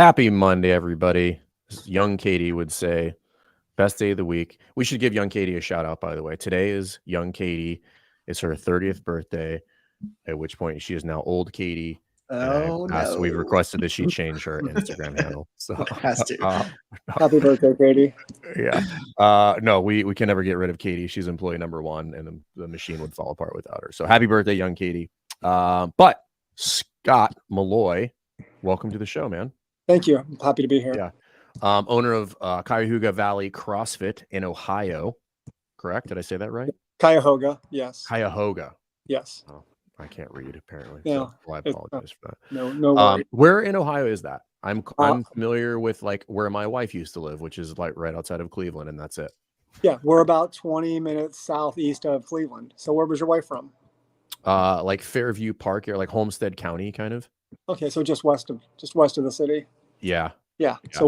Happy Monday, everybody. As young Katie would say, best day of the week. We should give young Katie a shout out, by the way. Today is young Katie. It's her 30th birthday, at which point she is now old Katie. Oh, no. We've requested that she change her Instagram handle. So has to. Happy birthday, Katie. Yeah. No, we can never get rid of Katie. She's employee number one, and the machine would fall apart without her. So happy birthday, young Katie. But Scott Malloy, welcome to the show, man. Thank you. I'm happy to be here. Yeah. Owner of Cuyahoga Valley CrossFit in Ohio. Correct? Did I say that right? Cuyahoga, yes. Cuyahoga. Yes. Oh, I can't read apparently. Yeah. So, well, I apologize for that. No worries. Where in Ohio is that? I'm familiar with like where my wife used to live, which is like right outside of Cleveland, and that's it. Yeah, we're about 20 minutes southeast of Cleveland. So where was your wife from? Like Fairview Park or like Homestead County, kind of. Okay, so just west of the city. Yeah. So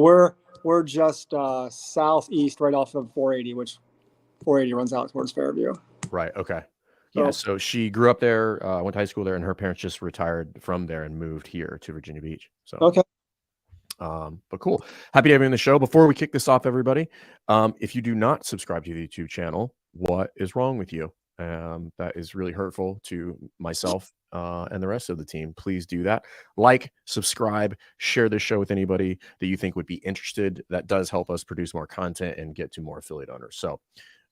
we're just southeast, right off of 480, which 480 runs out towards Fairview. Right. Okay. Yeah. So she grew up there, went to high school there, and her parents just retired from there and moved here to Virginia Beach. So okay. But cool. Happy to have you on the show. Before we kick this off, everybody, if you do not subscribe to the YouTube channel, what is wrong with you? That is really hurtful to myself and the rest of the team. Please do that. Like, subscribe, share this show with anybody that you think would be interested. That does help us produce more content and get to more affiliate owners. So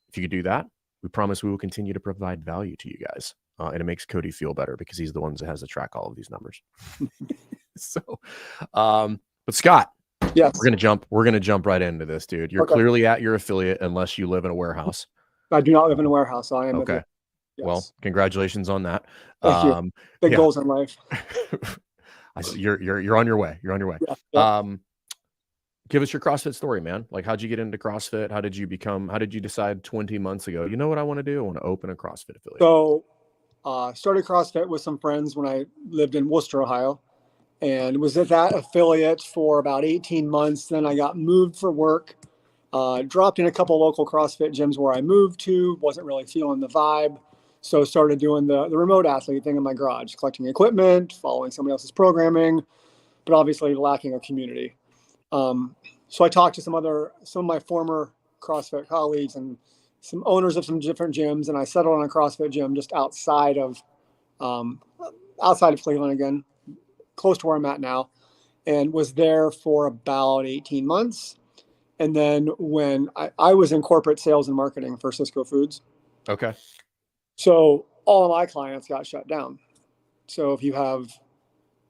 if you could do that, we promise we will continue to provide value to you guys. And it makes Cody feel better because he's the one that has to track all of these numbers. So, but Scott, yes, we're gonna jump right into this, dude. You're clearly at your affiliate unless you live in a warehouse. I do not live in a warehouse. So I am. Okay. Yes. Well, congratulations on that. Thank you. Big goals in life. You're on your way. You're on your way. Yeah. Give us your CrossFit story, man. Like, how'd you get into CrossFit? How did you decide 20 months ago, you know what I want to do? I want to open a CrossFit affiliate. So started CrossFit with some friends when I lived in Worcester, Ohio, and was at that affiliate for about 18 months. Then I got moved for work, dropped in a couple local CrossFit gyms where I moved to, wasn't really feeling the vibe. So started doing the remote athlete thing in my garage, collecting equipment, following somebody else's programming, but obviously lacking a community. So I talked to some of my former CrossFit colleagues and some owners of some different gyms, and I settled on a CrossFit gym just outside of Cleveland again, close to where I'm at now, and was there for about 18 months. And then when I was in corporate sales and marketing for Cisco Foods. Okay. So all of my clients got shut down. So if you have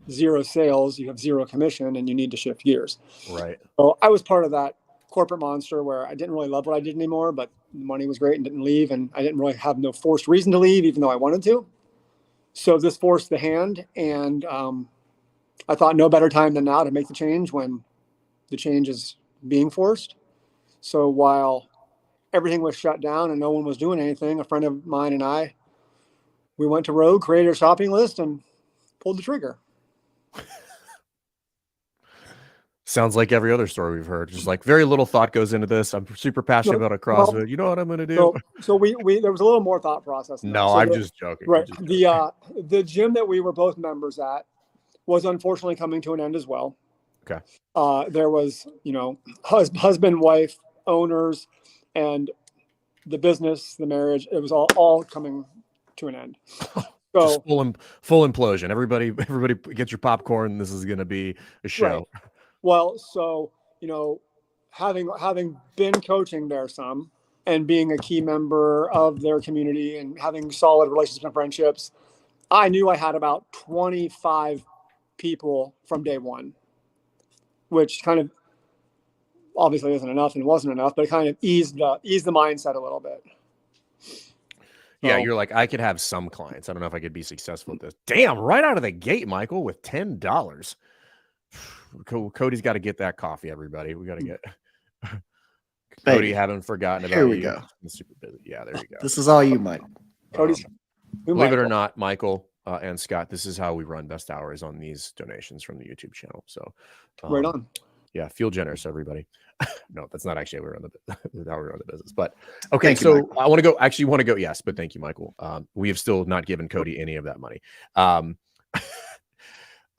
zero sales, you have zero commission, and you need to shift gears. Right. So I was part of that corporate monster where I didn't really love what I did anymore, but the money was great and didn't leave. And I didn't really have no forced reason to leave, even though I wanted to. So this forced the hand. And I thought no better time than now to make the change when the change is being forced. So while everything was shut down and no one was doing anything, a friend of mine and we went to Rogue, created a shopping list, and pulled the trigger. Sounds like every other story we've heard. Just like very little thought goes into this. I'm super passionate about a CrossFit. Well, you know what I'm going to do? So we there was a little more thought process. I'm just joking. Right. The gym that we were both members at was unfortunately coming to an end as well. Okay. There was, husband, wife, owners, and the business, the marriage. It was all coming to an end. So full implosion. Everybody get your popcorn. This is going to be a show. Right. Well, so, having been coaching there some and being a key member of their community and having solid relationships and friendships, I knew I had about 25 people from day one, which kind of obviously isn't enough and wasn't enough, but it kind of eased the mindset a little bit. Yeah, you're like, I could have some clients. I don't know if I could be successful at this. Damn, right out of the gate, Michael, with $10. Cody's got to get that coffee, everybody. We got to get Cody. Haven't forgotten about Here we you. go. I'm super busy. Yeah, there you go. This is all you, Mike. Cody's believe it or not, Michael and Scott, this is how we run Best Hours on these donations from the YouTube channel. So right on. Yeah, feel generous, everybody. No, that's not actually how we run the business. But okay, thank so you, I want to go. Yes, but thank you, Michael. We have still not given Cody any of that money.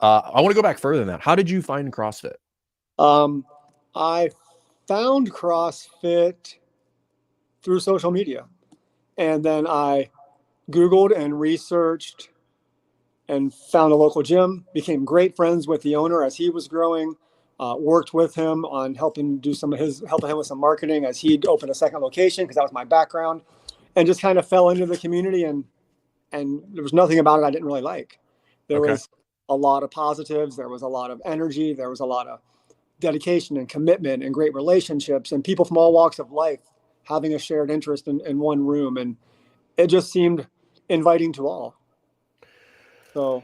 I want to go back further than that. How did you find CrossFit? I found CrossFit through social media, and then I Googled and researched and found a local gym, became great friends with the owner as he was growing, worked with him on helping him with some marketing as he'd open a second location, because that was my background, and just kind of fell into the community, and there was nothing about it I didn't really like. There was a lot of positives. There was a lot of energy. There was a lot of dedication and commitment and great relationships and people from all walks of life having a shared interest in one room. And it just seemed inviting to all. So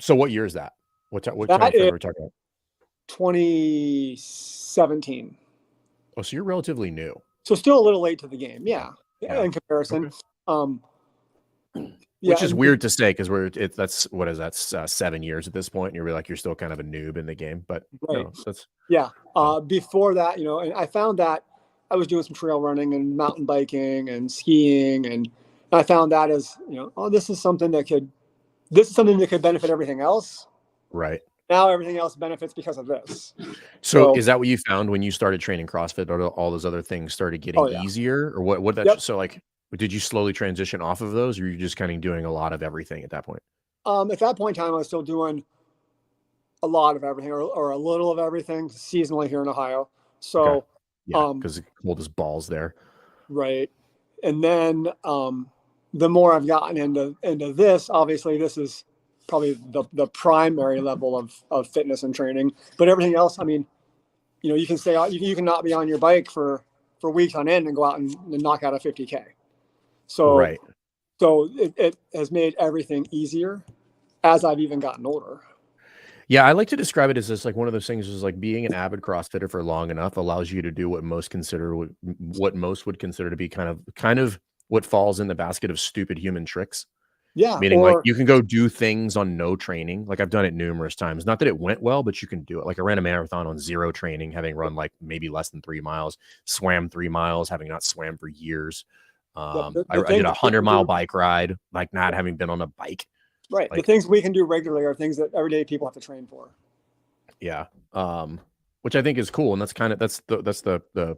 what year is that? What time frame are we talking about? 2017. Oh, so you're relatively new. So still a little late to the game. Yeah. In comparison. Which is weird to say, because that's 7 years at this point, and you're like, you're still kind of a noob in the game, but before that, and I found that I was doing some trail running and mountain biking and skiing, and I found that as, this is something that could benefit everything else. Right. Now everything else benefits because of this. So is that what you found when you started training CrossFit, or all those other things started getting easier, or what so like, did you slowly transition off of those, or were you just kind of doing a lot of everything at that point? At that point in time, I was still doing a lot of everything, or a little of everything, seasonally here in Ohio. So, because it's cold as balls there. Right. And then the more I've gotten into this, obviously this is probably the primary level of fitness and training, but everything else, I mean, you can say you can not be on your bike for weeks on end and go out and knock out a 50K. So, so it has made everything easier as I've even gotten older. Yeah, I like to describe it as just like one of those things is like being an avid CrossFitter for long enough allows you to do what most would consider to be kind of what falls in the basket of stupid human tricks. Yeah. Meaning like you can go do things on no training. Like I've done it numerous times. Not that it went well, but you can do it. Like I ran a marathon on zero training, having run like maybe less than 3 miles, swam 3 miles, having not swam for years. I did a 100-mile bike ride, like not having been on a bike. Right. Like, the things we can do regularly are things that everyday people have to train for. Yeah. Which I think is cool. And that's the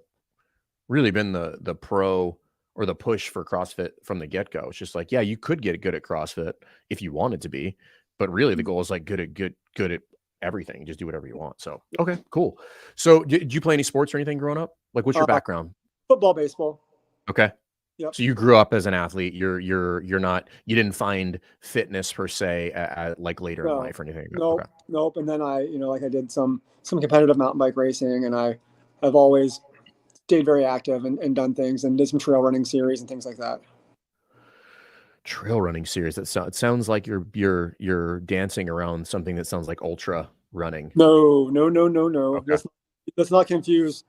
really been the pro or the push for CrossFit from the get-go. It's just like, yeah, you could get good at CrossFit if you wanted to be, but really the goal is like good at everything. Just do whatever you want. So, okay, cool. So did you play any sports or anything growing up? Like what's your background? Football, baseball. Okay. Yep. So you grew up as an athlete. You didn't find fitness per se like later in life or anything. Nope. And then I did some competitive mountain bike racing, and I have always stayed very active and done things and did some trail running series and things like that. Trail running series. It sounds like you're dancing around something that sounds like ultra running. No. Okay. Let's not confuse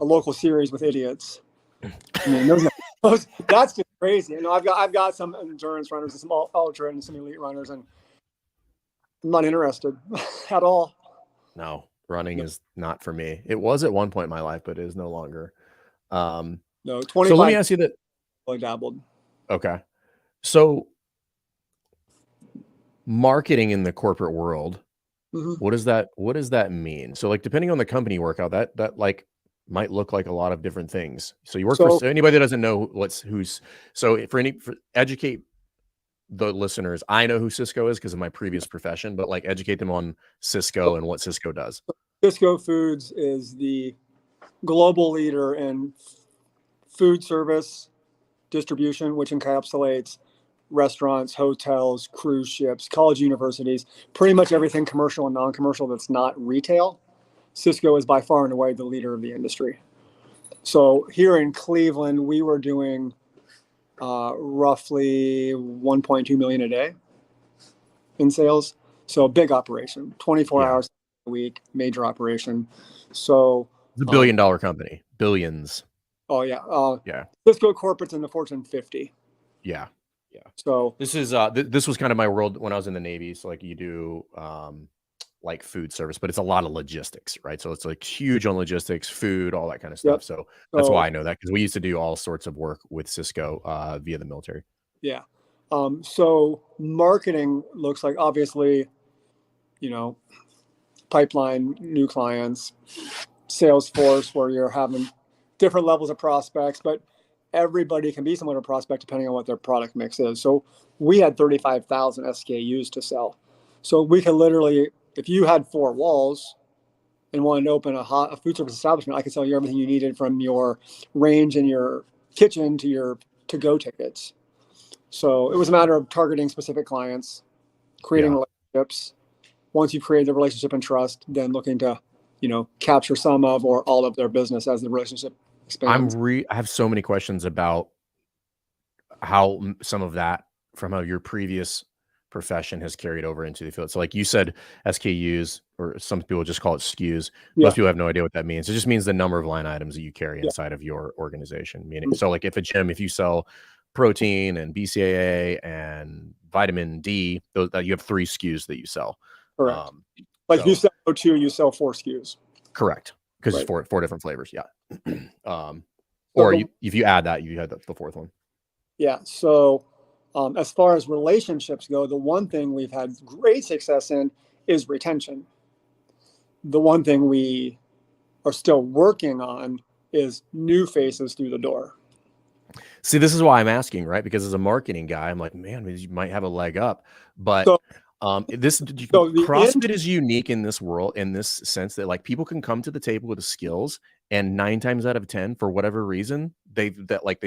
a local series with idiots. I mean, that's just crazy. I've got some endurance runners and some ultra and some elite runners, and I'm not interested at all. No, running is not for me. It was at one point in my life, but it is no longer. No, 25. So let me ask you that. I dabbled. Okay. So marketing in the corporate world, what does that mean? So like, depending on the company you work out, that like might look like a lot of different things. So you work for anybody that doesn't know educate the listeners. I know who Cisco is because of my previous profession, but like educate them on Cisco and what Cisco does. Cisco Foods is the global leader in food service distribution, which encapsulates restaurants, hotels, cruise ships, college universities, pretty much everything commercial and non-commercial that's not retail. Cisco is by far and away the leader of the industry. So here in Cleveland, we were doing roughly 1.2 million a day in sales. So a big operation, 24 hours a week, major operation. So it's a $1 billion company, billions. Oh yeah. Yeah. Cisco corporate's in the Fortune 50. Yeah. So this is this was kind of my world when I was in the Navy. So like you do like food service, but it's a lot of logistics, right? So it's like huge on logistics, food, all that kind of stuff. Yep. So that's why I know that, because we used to do all sorts of work with Cisco via the military. Yeah. So marketing looks like, obviously, pipeline, new clients, Salesforce, where you're having different levels of prospects, but everybody can be somewhat of a prospect depending on what their product mix is. So we had 35,000 SKUs to sell. So we could literally, if you had 4 walls and wanted to open a food service establishment, I could sell you everything you needed from your range in your kitchen to your to-go tickets. So it was a matter of targeting specific clients, creating relationships. Once you create the relationship and trust, then looking to, capture some of or all of their business as the relationship expands. I have so many questions about how some of that from how your previous profession has carried over into the field. So like you said, SKUs, or some people just call it SKUs. Most people have no idea what that means. It just means the number of line items that you carry inside of your organization. Meaning, so like if if you sell protein and BCAA and vitamin D, you have 3 SKUs that you sell. Correct. If you sell O2, you sell 4 SKUs. Correct. Because it's 4 different flavors. Yeah. Or if you add that, you had the 4th one. Yeah. So as far as relationships go, the one thing we've had great success in is retention. The one thing we are still working on is new faces through the door. See, this is why I'm asking, right? Because as a marketing guy, I'm like, man, you might have a leg up. But CrossFit is unique in this world, in this sense that like people can come to the table with the skills, and 9 times out of 10, for whatever reason, they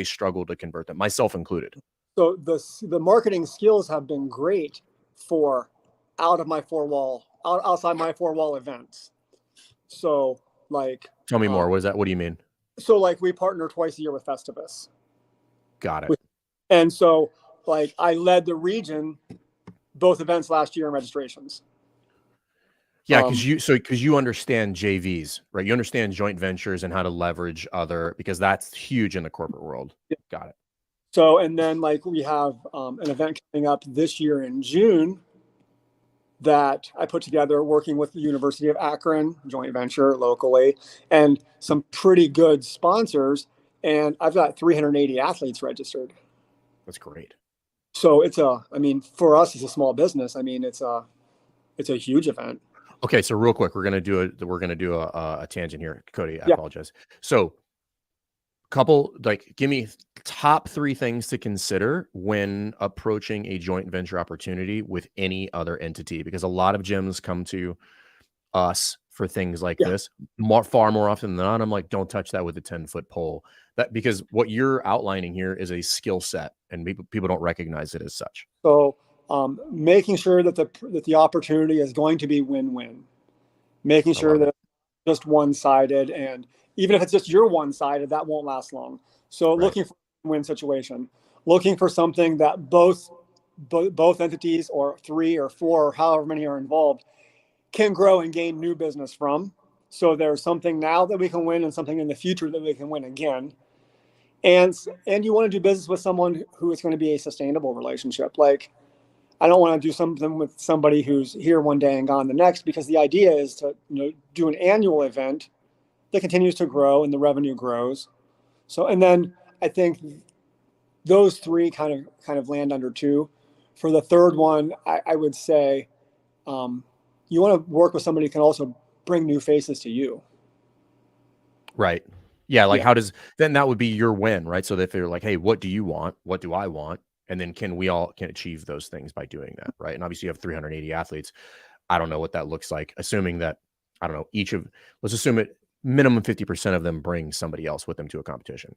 struggle to convert them, myself included. So the marketing skills have been great for outside my 4-wall events. So like, tell me more. What is that? What do you mean? So like we partner twice a year with Festivus. Got it. And so like I led the region, both events last year in registrations. Yeah, because you understand JVs, right? You understand joint ventures and how to leverage because that's huge in the corporate world. Yeah. Got it. So, and then like we have an event coming up this year in June that I put together working with the University of Akron, joint venture locally, and some pretty good sponsors. And I've got 380 athletes registered. That's great. So for us as a small business, it's a huge event. Okay, so real quick, we're gonna do a tangent here, Cody. I apologize. So, give me top 3 things to consider when approaching a joint venture opportunity with any other entity, because a lot of gyms come to us for things like this far more often than not. I'm like, don't touch that with a 10-foot pole. Because what you're outlining here is a skill set, and people don't recognize it as such. So making sure that the opportunity is going to be win-win, making sure that it's just one-sided, and even if it's just your one-sided, that won't last long. So looking for a win situation, looking for something that both entities, or 3 or 4 or however many are involved, can grow and gain new business from. So there's something now that we can win and something in the future that we can win again. And you want to do business with someone who is going to be a sustainable relationship. Like, I don't want to do something with somebody who's here one day and gone the next, because the idea is to do an annual event that continues to grow and the revenue grows. So, and then I think those 3 kind of land under 2. For the 3rd one, I would say you want to work with somebody who can also bring new faces to you. Right. Yeah. Like then that would be your win, right? So that if they're like, hey, what do you want? What do I want? And then can achieve those things by doing that, right? And obviously you have 380 athletes. I don't know what that looks like. Assuming that, I don't know, let's assume it minimum 50% of them bring somebody else with them to a competition.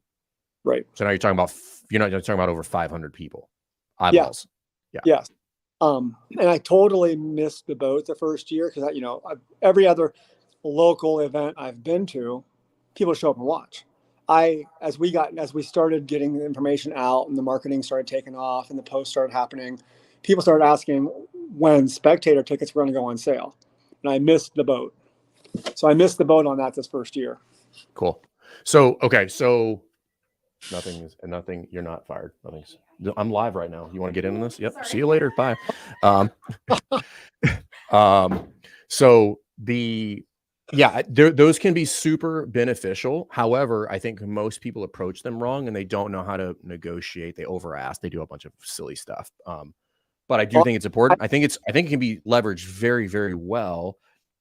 Right. So now you're not talking about over 500 people. Eyeballs. Yeah. Yes. And I totally missed the boat the first year, because every other local event I've been to, people show up and watch. As we started getting the information out and the marketing started taking off and the posts started happening, people started asking when spectator tickets were going to go on sale, and I missed the boat. So I missed the boat on that this first year. Cool. So nothing. You're not fired. I'm live right now. You want to get into this? Yep. See you later. Bye. Those can be super beneficial. However, I think most people approach them wrong, and they don't know how to negotiate. They over ask. They do a bunch of silly stuff. but I do think it's important. I think it can be leveraged very, very well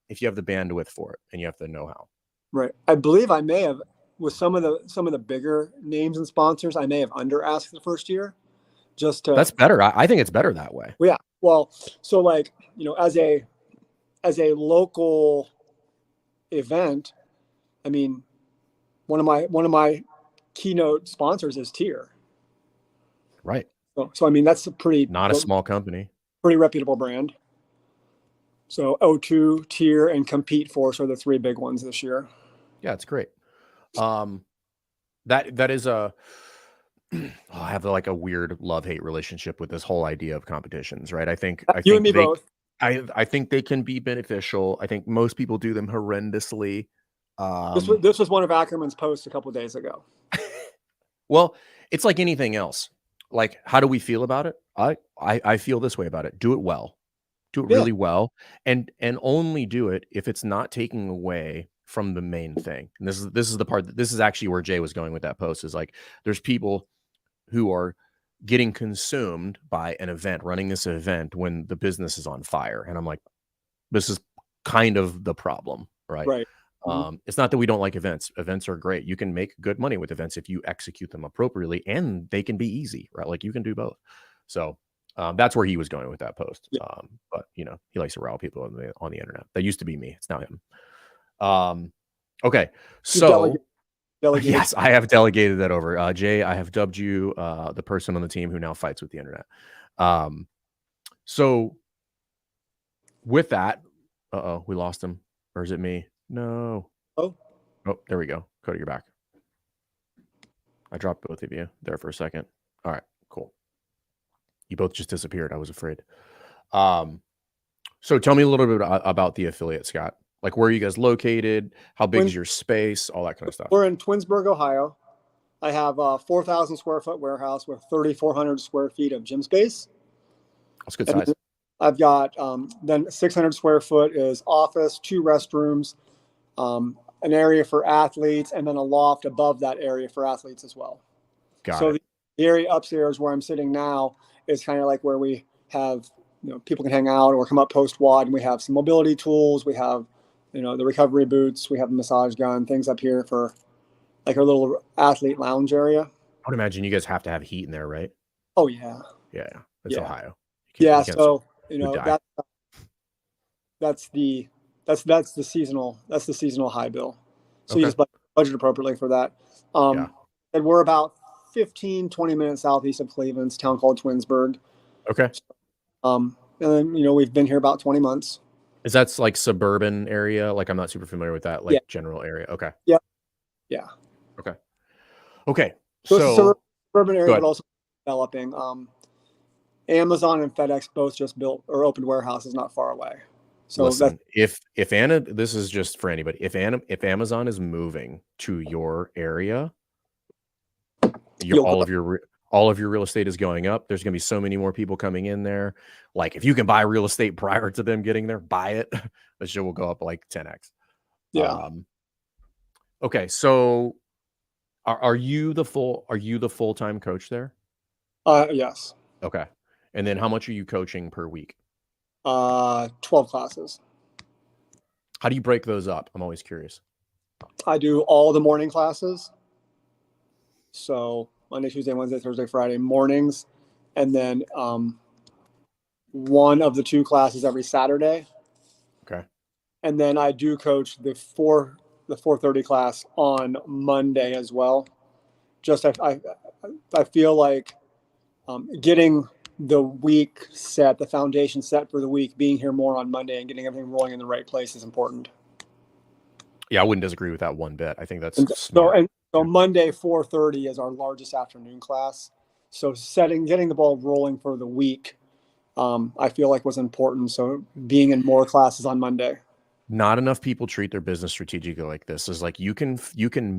if you have the bandwidth for it and you have the know-how. Right. I believe I may have, with some of the bigger names and sponsors, I may have under asked the first year just to. That's better. I think it's better that way. Yeah. Well, so like, as a local event, I mean, one of my keynote sponsors is Tier. Right. So I mean, that's not a small company, pretty reputable brand. So O2, Tier, and Compete Force are the three big ones this year. Yeah, it's great. That is I have like a weird love-hate relationship with this whole idea of competitions, right? I think and me both. I think they can be beneficial. I think most people do them horrendously. This was one of Ackerman's posts a couple of days ago. Well, it's like anything else. Like, how do we feel about it? I feel this way about it. Do it well. Do it really well, and only do it if it's not taking away from the main thing. And this is the part this is actually where Jay was going with that post, is like, there's people who are getting consumed by an event, running this event when the business is on fire. And I'm like, this is kind of the problem, right? Right. It's not that we don't like events. Events are great. You can make good money with events if you execute them appropriately, and they can be easy, right? Like, you can do both. So that's where he was going with that post. Yeah. But he likes to rile people on the internet. That used to be me. It's now him. Okay. So Delegated. yes, I have delegated that over. Jay, I have dubbed you the person on the team who now fights with the internet. So with that, we lost him. Or is it me? No. Oh, there we go. Cody, you're back. I dropped both of you there for a second. All right, cool. You both just disappeared. I was afraid. So tell me a little bit about the affiliate, Scott. Like, where are you guys located? How big is your space? All that kind of stuff. We're in Twinsburg, Ohio. I have a 4,000 square foot warehouse with 3,400 square feet of gym space. That's good size. I've got then 600 square foot is office, 2 restrooms, an area for athletes, and then a loft above that area for athletes as well. Got it. The area upstairs where I'm sitting now is kind of like where we have, people can hang out or come up post WOD, and we have some mobility tools. We have, the recovery boots. We have a massage gun, things up here for like our little athlete lounge area. I would imagine you guys have to have heat in there, right? Oh yeah. Yeah. It's Ohio. Yeah. So, that's the seasonal high bill. So you just budget appropriately for that. And we're about 15-20 minutes southeast of Cleveland's town called Twinsburg. Okay. And then, we've been here about 20 months. Is that like suburban area? Like, I'm not super familiar with that, like general area. Okay. Yeah. Yeah. Okay. So it's a suburban area, but also developing. Amazon and FedEx both just built or opened warehouses not far away. So listen, if this is just for anybody, if Amazon is moving to your area, all of your real estate is going up. There's going to be so many more people coming in there. Like, if you can buy real estate prior to them getting there, buy it. The shit will go up like 10x. Yeah. Okay. So are you the full-time coach there? Yes. Okay. And then how much are you coaching per week? 12 classes. How do you break those up? I'm always curious. I do all the morning classes. So Monday, Tuesday, Wednesday, Thursday, Friday mornings, and then one of the 2 classes every Saturday. Okay. And then I do coach the 4:30 class on Monday as well. Just I feel like getting the week set, the foundation set for the week, being here more on Monday and getting everything rolling in the right place is important. Yeah, I wouldn't disagree with that one bit. I think that's smart. So Monday 4:30 is our largest afternoon class. So getting the ball rolling for the week, I feel like was important. So being in more classes on Monday. Not enough people treat their business strategically like this. Is like, you can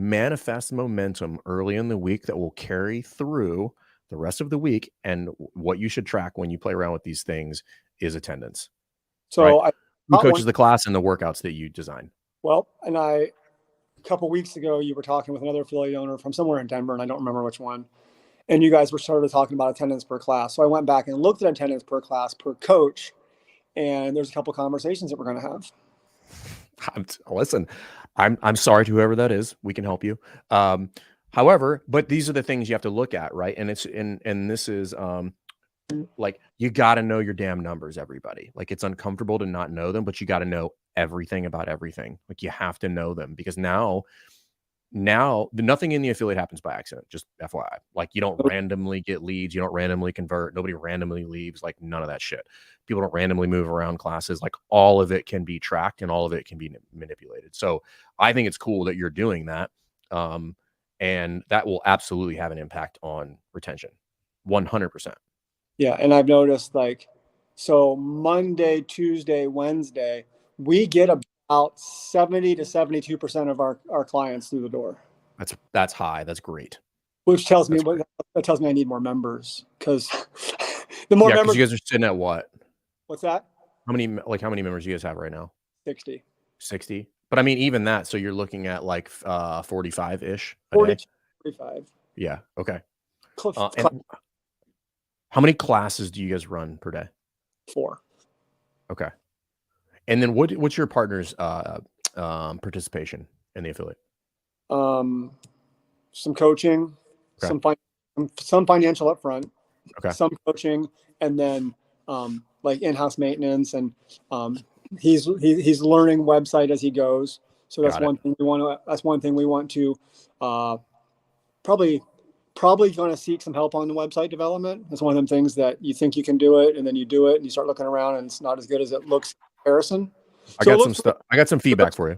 manifest momentum early in the week that will carry through the rest of the week. And what you should track when you play around with these things is attendance. So right? Who coaches the class and the workouts that you design? Well, and a couple weeks ago, you were talking with another affiliate owner from somewhere in Denver, and I don't remember which one. and you guys were started talking about attendance per class. So I went back and looked at attendance per class per coach, and there's a couple conversations that we're going to have. Listen, I'm sorry to whoever that is. We can help you. However, but these are the things you have to look at, right? And this is like, you got to know your damn numbers, everybody. Like, it's uncomfortable to not know them, but you got to know everything about everything. Like, you have to know them, because now nothing in the affiliate happens by accident. Just FYI, like, you don't randomly get leads, you don't randomly convert, nobody randomly leaves, like, none of that shit. People don't randomly move around classes. Like, all of it can be tracked and all of it can be manipulated. So I think it's cool that you're doing that. And that will absolutely have an impact on retention. 100%. Yeah. And I've noticed, like, so Monday, Tuesday, Wednesday, we get about 70 to 72% of our clients through the door. That's high. That's great. Which tells me that tells me I need more members, because the more members. You guys are sitting at what? What's that? How many members do you guys have right now? 60. 60. But I mean, even that, so you're looking at like 45-ish. 45. Yeah. Okay. How many classes do you guys run per day? 4. Okay. And then what's your partner's participation in the affiliate? Some coaching, okay. some financial upfront, okay. Some coaching, and then like in-house maintenance, and he's learning website as he goes. So that's one thing we want to. That's one thing we want to probably going to seek some help on the website development. It's one of them things that you think you can do it, and then you do it, and you start looking around, and it's not as good as it looks in comparison. I got some feedback for you.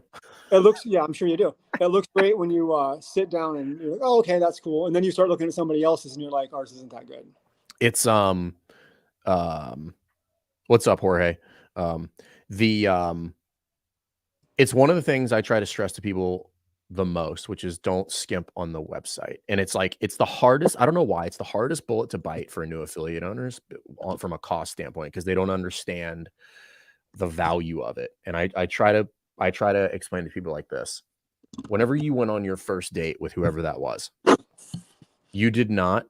It looks, yeah, I'm sure you do. It looks great when you sit down and you're like, oh, okay, that's cool. And then you start looking at somebody else's and you're like, ours isn't that good. It's, what's up, Jorge? It's one of the things I try to stress to people the most, which is don't skimp on the website. And it's like, it's the hardest, I don't know why, it's the hardest bullet to bite for new affiliate owners from a cost standpoint, because they don't understand the value of it. And I try to explain to people like this. Whenever you went on your first date with whoever that was, you did not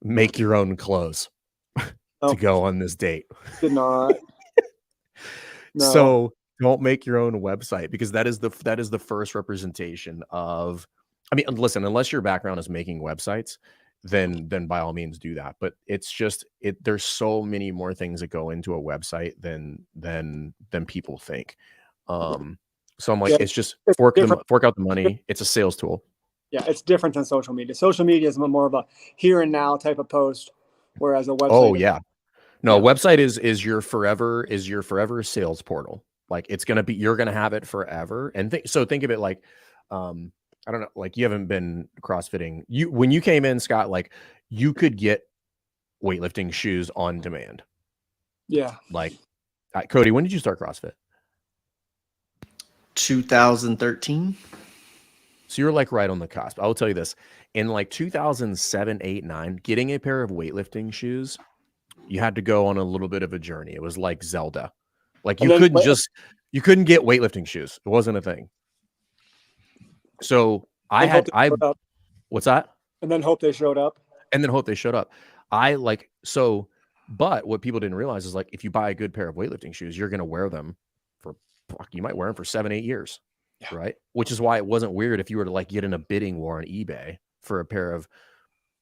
make your own clothes to go on this date. Did not. No. So don't make your own website, because that is the first representation of, I mean, listen, unless your background is making websites, then by all means do that. But it's just, there's so many more things that go into a website than people think. So I'm like, it's just fork out the money. It's a sales tool. Yeah, it's different than social media. Social media is more of a here and now type of post, whereas a website. Oh yeah, no, website is your forever sales portal. Like, it's gonna be, you're gonna have it forever. And so think of it like, I don't know, like, you haven't been CrossFitting. When you came in, Scott, like, you could get weightlifting shoes on demand. Yeah. Like, Cody, when did you start CrossFit? 2013. So you're like right on the cusp. I will tell you this, in like 2007, 8, 9, getting a pair of weightlifting shoes, you had to go on a little bit of a journey. It was like Zelda. Like, you couldn't get weightlifting shoes. It wasn't a thing. So what's that? And then hope they showed up. But what people didn't realize is, like, if you buy a good pair of weightlifting shoes, you're going to wear them you might wear them for 7-8 years. Yeah. Right. Which is why it wasn't weird if you were to like get in a bidding war on eBay for a pair of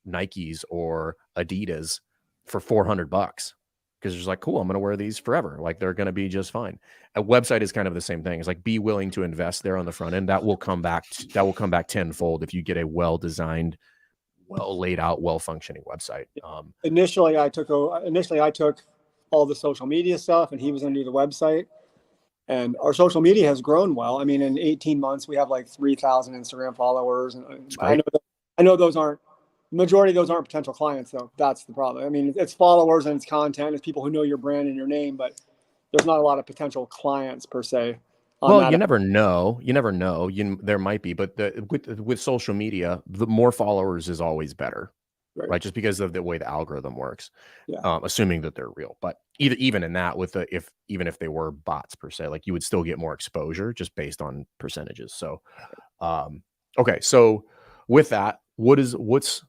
Nikes or Adidas for $400, because it's like, cool, I'm going to wear these forever. Like, they're going to be just fine. A website is kind of the same thing. It's like, be willing to invest there on the front end. That will come back tenfold if you get a well-designed, well laid out, well-functioning website. Initially I took all the social media stuff, and he was going to do the website. And our social media has grown well. I mean, in 18 months, we have like 3,000 Instagram followers. And I know those aren't, majority of those aren't potential clients, though. That's the problem. I mean, it's followers and it's content. It's people who know your brand and your name, but there's not a lot of potential clients per se. Well, you never know. There might be, but with social media, the more followers is always better. Right. Just because of the way the algorithm works, assuming that they're real. But even in that, even if they were bots per se, like, you would still get more exposure just based on percentages. So, okay. So with that, what's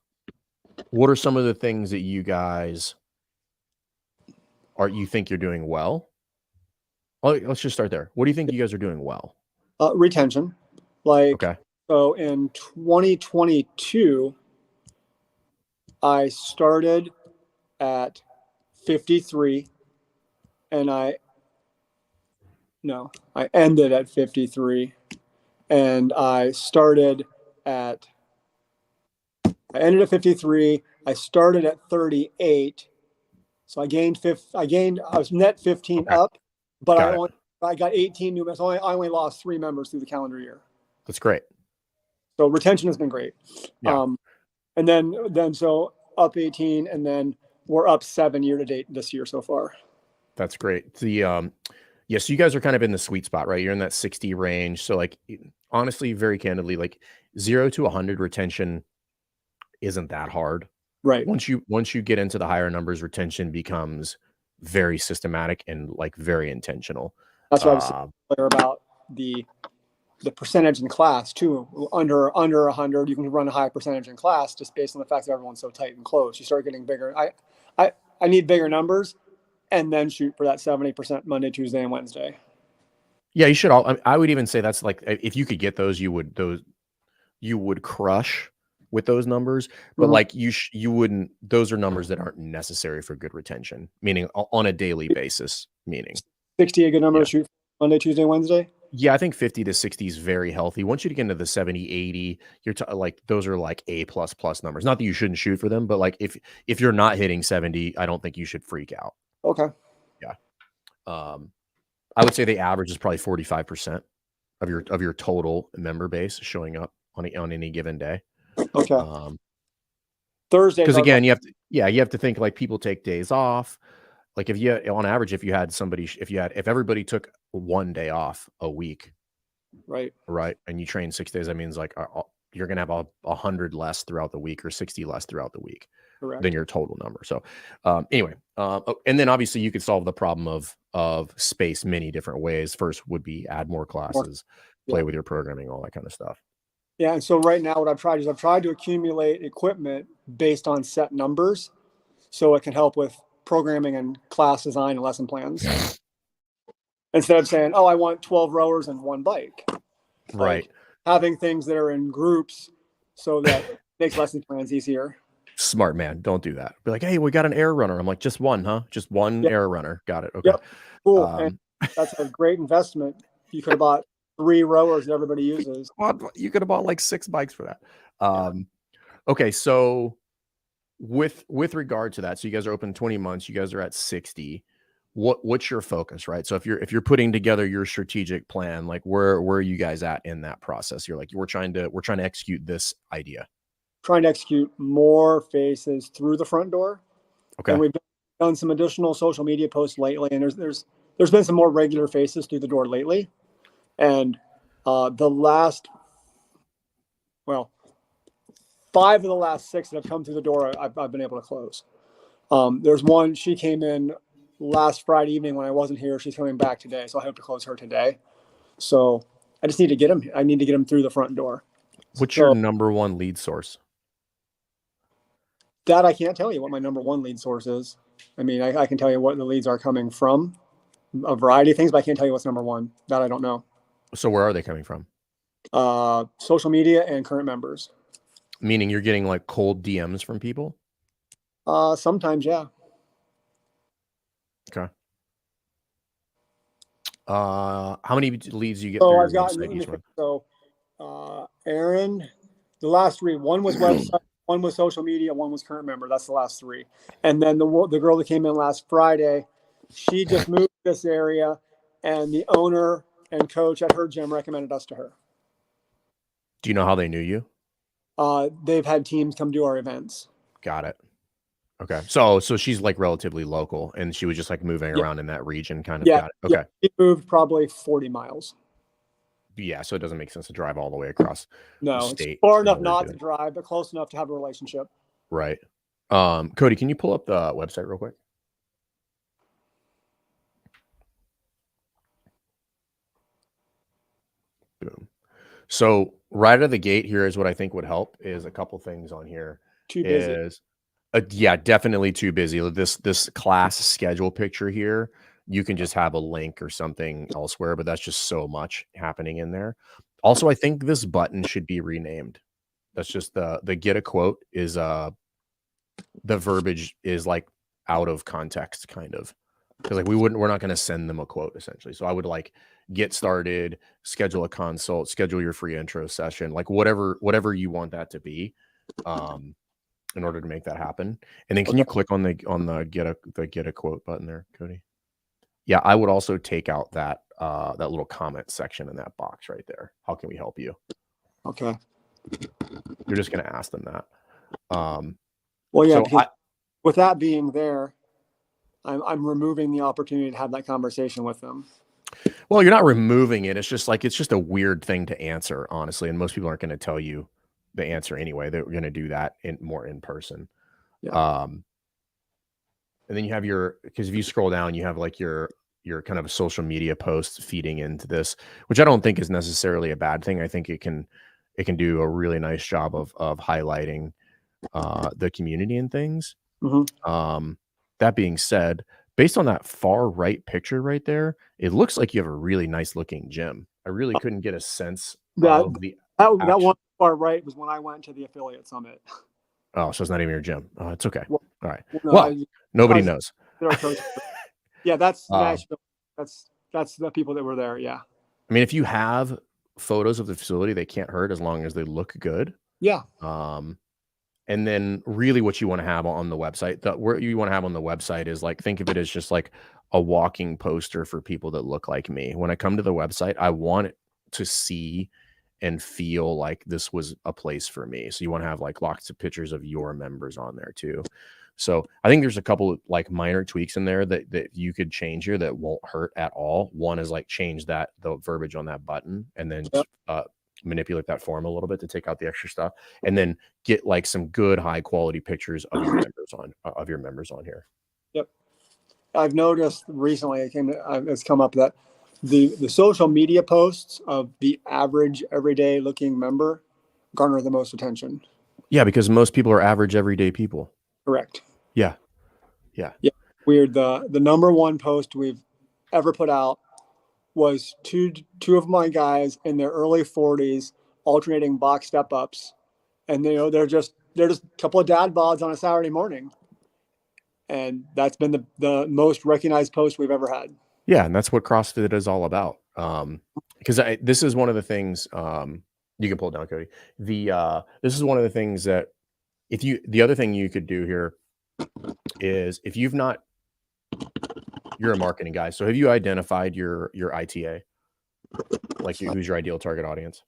What are some of the things that you guys you think you're doing well? Let's just start there. What do you think you guys are doing well? Retention. Like, Okay. so in 2022, I started at 53 and I ended at 53 and I ended at 53. I started at 38. So I was net 15 Okay. up, but Got it. I got 18 new members. I only lost 3 members through the calendar year. That's great. So retention has been great. Yeah. And then so up 18, and then we're up 7 year to date this year so far. That's great. Yeah, so you guys are kind of in the sweet spot, right? You're in that 60 range. So like, honestly, very candidly, like 0 to 100 retention isn't that hard. Right. Once you get into the higher numbers, retention becomes very systematic and like very intentional. That's what I was saying earlier about the percentage in class too. Under 100, you can run a high percentage in class just based on the fact that everyone's so tight and close. You start getting bigger. I need bigger numbers, and then shoot for that 70% Monday, Tuesday, and Wednesday. Yeah, you should all. I would even say that's like, if you could get those, you would crush with those numbers. But like you wouldn't. Those are numbers that aren't necessary for good retention. Meaning on a daily basis. Meaning 60 a good number to shoot Monday, Tuesday, Wednesday. Yeah, I think 50 to 60 is very healthy. Once you get into the 70, 80, you're like, those are like A++ numbers. Not that you shouldn't shoot for them, but like if you're not hitting 70, I don't think you should freak out. Okay. Yeah. I would say the average is probably 45% of your total member base showing up on any given day. Okay. Thursday. Because again, you have to think like people take days off. Like on average, if everybody took 1 day off a week, right, and you train 6 days, that means like you're gonna have 100 less throughout the week or 60 less throughout the week. Correct. Than your total number. So anyway, and then obviously you could solve the problem of space many different ways. First would be add more classes, play with your programming, all that kind of stuff. Yeah, and so right now what I've tried to accumulate equipment based on set numbers, so it can help with programming and class design and lesson plans. Instead of saying, "Oh, I want 12 rowers and 1 bike," right? Like having things that are in groups so that it makes lesson plans easier. Smart man, don't do that. Be like, "Hey, we got an air runner." I'm like, "Just one, huh? Just one air runner." Got it. Okay. Yep. Cool. And that's a great investment. You could have bought 3 rowers that everybody uses. You could have bought like 6 bikes for that. Okay, so with regard to that, so you guys are open 20 months, you guys are at 60. What's your focus, right? So if you're putting together your strategic plan, like where are you guys at in that process? You're like, we're trying to execute this idea. Trying to execute more faces through the front door. Okay. And we've done some additional social media posts lately, and there's been some more regular faces through the door lately. And the last, 5 of the last 6 that have come through the door, I've been able to close. There's one, she came in last Friday evening when I wasn't here. She's coming back today, so I hope to close her today. So I just need to get them. I need to get them through the front door. What's your number one lead source? That I can't tell you what my number one lead source is. I mean, I can tell you what the leads are coming from, a variety of things, but I can't tell you what's number one. That I don't know. So where are they coming from? Social media and current members. Meaning you're getting like cold DMs from people? Sometimes, yeah. Okay. How many leads do you get So through I've your gotten website each month? So Aaron, the last 3, one was website, one was social media, one was current member. That's the last 3. And then the girl that came in last Friday, she just moved to this area, and the owner and coach at her gym recommended us to her. Do you know how they knew you? They've had teams come do our events. Got it. Okay. So she's like relatively local, and she was just like moving around in that region, kind of. Got it. Okay. She moved probably 40 miles. Yeah. So it doesn't make sense to drive all the way across. No, the state it's far enough not to drive, but close enough to have a relationship. Right. Cody, can you pull up the website real quick? Boom. So right out of the gate, here is what I think would help is a couple things on here. too busy. is yeah, definitely too busy. This class schedule picture here, you can just have a link or something elsewhere, but that's just so much happening in there. Also, I think this button should be renamed. That's just the get a quote is the verbiage is like out of context kind of. Because like we're not going to send them a quote essentially. So I would like get started, schedule a consult, schedule your free intro session, like whatever you want that to be, in order to make that happen. And then can you click on the get a quote button there, Cody? Yeah, I would also take out that that little comment section in that box right there. How can we help you? Okay. You're just going to ask them that. Well, yeah, so because with that being there, I'm removing the opportunity to have that conversation with them. Well, you're not removing it. It's just a weird thing to answer, honestly. And most people aren't going to tell you the answer anyway. They're going to do that more in person. Yeah. And then you have because if you scroll down, you have like your kind of social media posts feeding into this, which I don't think is necessarily a bad thing. I think it can do a really nice job of highlighting the community and things. Mm-hmm. That being said, based on that far right picture right there, it looks like you have a really nice looking gym. I really couldn't get a sense of that one far right was when I went to the affiliate summit. Oh, so it's not even your gym. Oh, it's okay. Well, All right. no, Well, nobody knows. Yeah, that's Nashville. That's the people that were there. Yeah. I mean, if you have photos of the facility, they can't hurt as long as they look good. Yeah. And then really what you want to have on the website, where you want to have on the website is like, think of it as just like a walking poster for people that look like me. When I come to the website, I want it to see and feel like this was a place for me. So you want to have like lots of pictures of your members on there too. So I think there's a couple of like minor tweaks in there that you could change here that won't hurt at all. One is like change the verbiage on that button and then manipulate that form a little bit to take out the extra stuff, and then get like some good high quality pictures of your members on here. Yep. I've noticed recently it's come up that the social media posts of the average everyday looking member garner the most attention. Yeah, because most people are average everyday people. Correct. Yeah. Weird. The number one post we've ever put out was two of my guys in their early 40s alternating box step ups, and they're just a couple of dad bods on a Saturday morning, and that's been the most recognized post we've ever had. Yeah, and that's what CrossFit is all about. Because this is one of the things you can pull it down, Cody. This is one of the things that the other thing you could do here is if you've not. You're a marketing guy. So have you identified your ITA? Like who's your ideal target audience?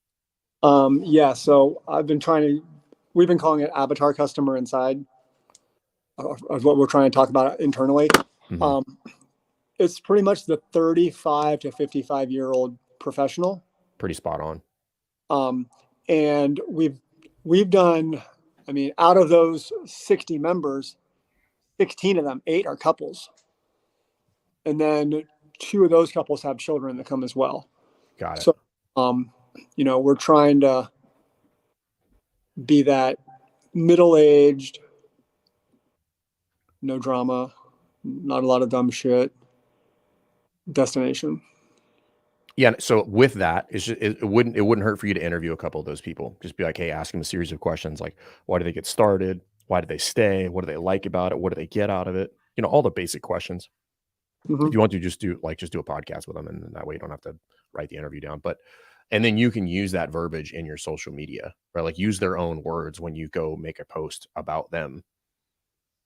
Yeah. So we've been calling it avatar customer inside of what we're trying to talk about internally. Mm-hmm. It's pretty much the 35 to 55-year-old professional. Pretty spot on. And we've done, I mean, out of those 60 members, 16 of them, 8 are couples. And then 2 of those couples have children that come as well. Got it. So, we're trying to be that middle-aged, no drama, not a lot of dumb shit destination. Yeah. So with that, it wouldn't hurt for you to interview a couple of those people. Just be like, hey, ask them a series of questions like, why do they get started? Why do they stay? What do they like about it? What do they get out of it? All the basic questions. Mm-hmm. If you want to just do a podcast with them, and that way you don't have to write the interview down. And then you can use that verbiage in your social media, right? Like use their own words when you go make a post about them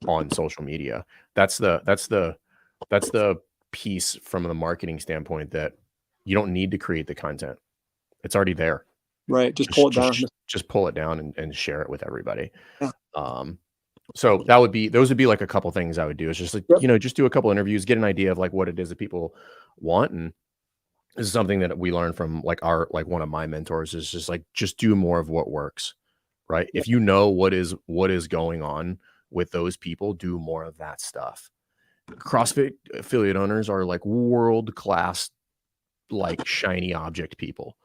on social media. That's the piece from the marketing standpoint that you don't need to create the content. It's already there. Right. Just pull it down. Just pull it down and share it with everybody. Yeah. So those would be like a couple things I would do. It's just like, just do a couple interviews, get an idea of like what it is that people want. And this is something that we learned from like one of my mentors is just like, just do more of what works, right? If you know what is going on with those people, do more of that stuff. CrossFit affiliate owners are like world-class, like shiny object people.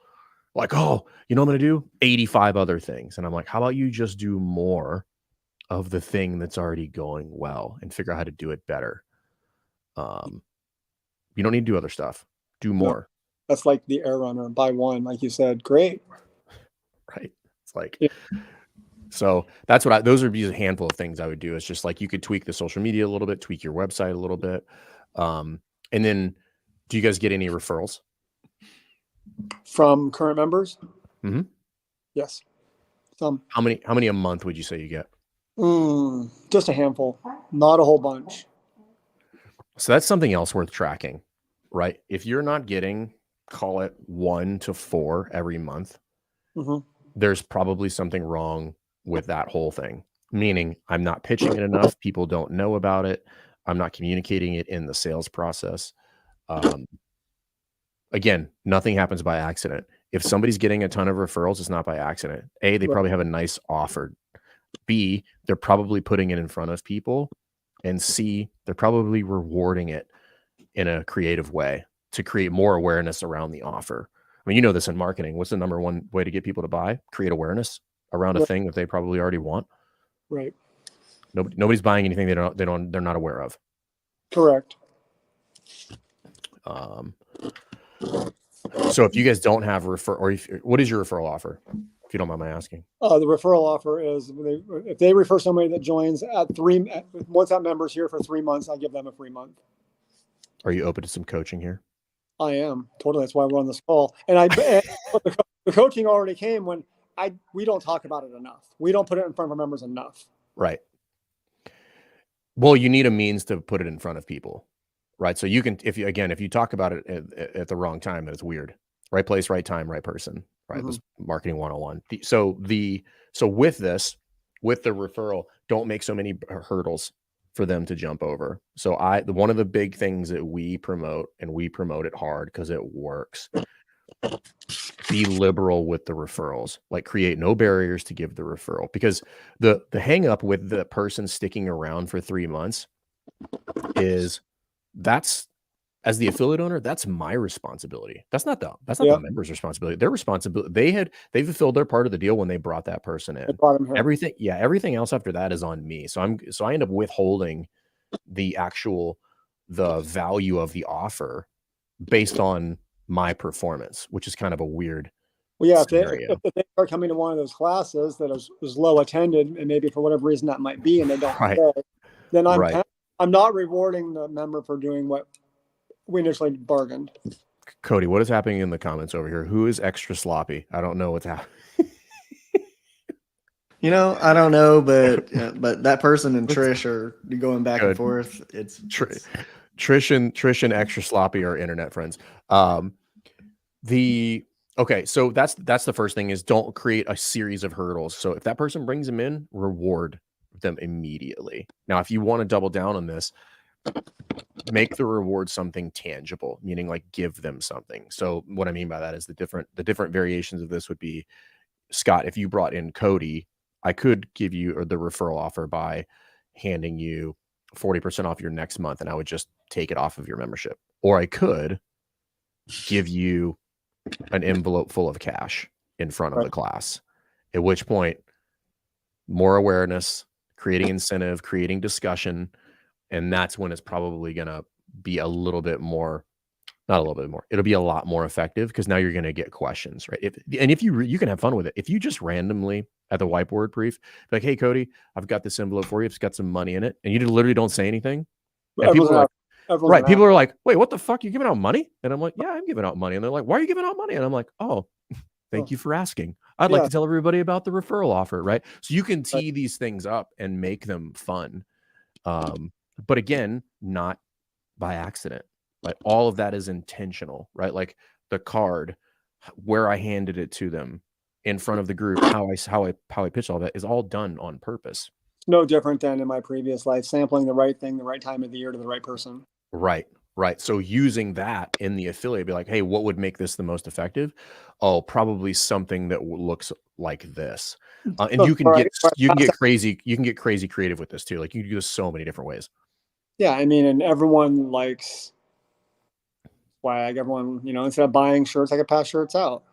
Like, oh, I'm going to do 85 other things. And I'm like, how about you just do more of the thing that's already going well and figure out how to do it better. You don't need to do other stuff. Do more. That's like the air runner, buy one, like you said. Great. Right. It's like, so that's what those are just a handful of things I would do. It's just like, you could tweak the social media a little bit, tweak your website a little bit. And then do you guys get any referrals from current members? Mm-hmm. Yes. Some. How many a month would you say you get? Just a handful, not a whole bunch. So that's something else worth tracking, right? If you're not getting, call it 1 to 4 every month, there's probably something wrong with that whole thing. Meaning I'm not pitching it enough. People don't know about it. I'm not communicating it in the sales process. Again, nothing happens by accident. If somebody's getting a ton of referrals, it's not by accident. A, they probably have a nice offer. B, they're probably putting it in front of people. And C, they're probably rewarding it in a creative way to create more awareness around the offer. I mean, you know this in marketing. What's the number one way to get people to buy? Create awareness around a thing that they probably already want. Right. Nobody's buying anything they're not aware of. Correct. So if you guys don't have what is your referral offer? If you don't mind my asking. The referral offer is if they refer somebody that joins once that member's here for 3 months, I give them a free month. Are you open to some coaching here? I am totally. That's why we're on this call. And the coaching already came when we don't talk about it enough. We don't put it in front of our members enough. Right. Well, you need a means to put it in front of people, right? So you can, if you talk about it at the wrong time, then it's weird. Right place, right time, right person. Right. This marketing 101. So with the referral, don't make so many hurdles for them to jump over. So one of the big things that we promote, and we promote it hard because it works, be liberal with the referrals. Like, create no barriers to give the referral, because the hang up with the person sticking around for 3 months is as the affiliate owner, that's my responsibility. That's not the member's responsibility. Their responsibility. They've fulfilled their part of the deal when they brought that person in. Everything else after that is on me. So I end up withholding the value of the offer based on my performance, which is kind of a weird scenario. If they start coming to one of those classes that is low attended, and maybe for whatever reason that might be, and they don't pay, then I'm not rewarding the member for doing what we initially bargained. Cody, what is happening in the comments over here? Who is extra sloppy? I don't know what's happening. I don't know, but that person and Trish are going back and forth. It's Trish and extra sloppy are internet friends. Okay, so that's the first thing, is don't create a series of hurdles. So if that person brings them in, reward them immediately. Now, if you want to double down on this, make the reward something tangible, meaning like give them something. So what I mean by that is the different variations of this would be, Scott, if you brought in Cody, I could give you the referral offer by handing you 40% off your next month, and I would just take it off of your membership. Or I could give you an envelope full of cash in front of the class, at which point more awareness, creating incentive, creating discussion. And that's when it's probably going to be a little bit more, not a little bit more. It'll be a lot more effective, because now you're going to get questions, right? If you can have fun with it. If you just randomly at the whiteboard brief, like, hey, Cody, I've got this envelope for you. It's got some money in it. And you literally don't say anything. And people are like, people are like, wait, what the fuck? You giving out money? And I'm like, yeah, I'm giving out money. And they're like, why are you giving out money? And I'm like, oh, thank you for asking. I'd like to tell everybody about the referral offer, right? So you can tee these things up and make them fun. But again, not by accident. Like, all of that is intentional, right? Like the card, where I handed it to them in front of the group, how I pitched all that is all done on purpose. No different than in my previous life, sampling the right thing, the right time of the year to the right person. Right. So using that in the affiliate, be like, hey, what would make this the most effective? Oh, probably something that looks like this. And you can get crazy creative with this too. Like, you can do this so many different ways. Yeah, I mean, and everyone likes swag. Everyone, instead of buying shirts, I could pass shirts out.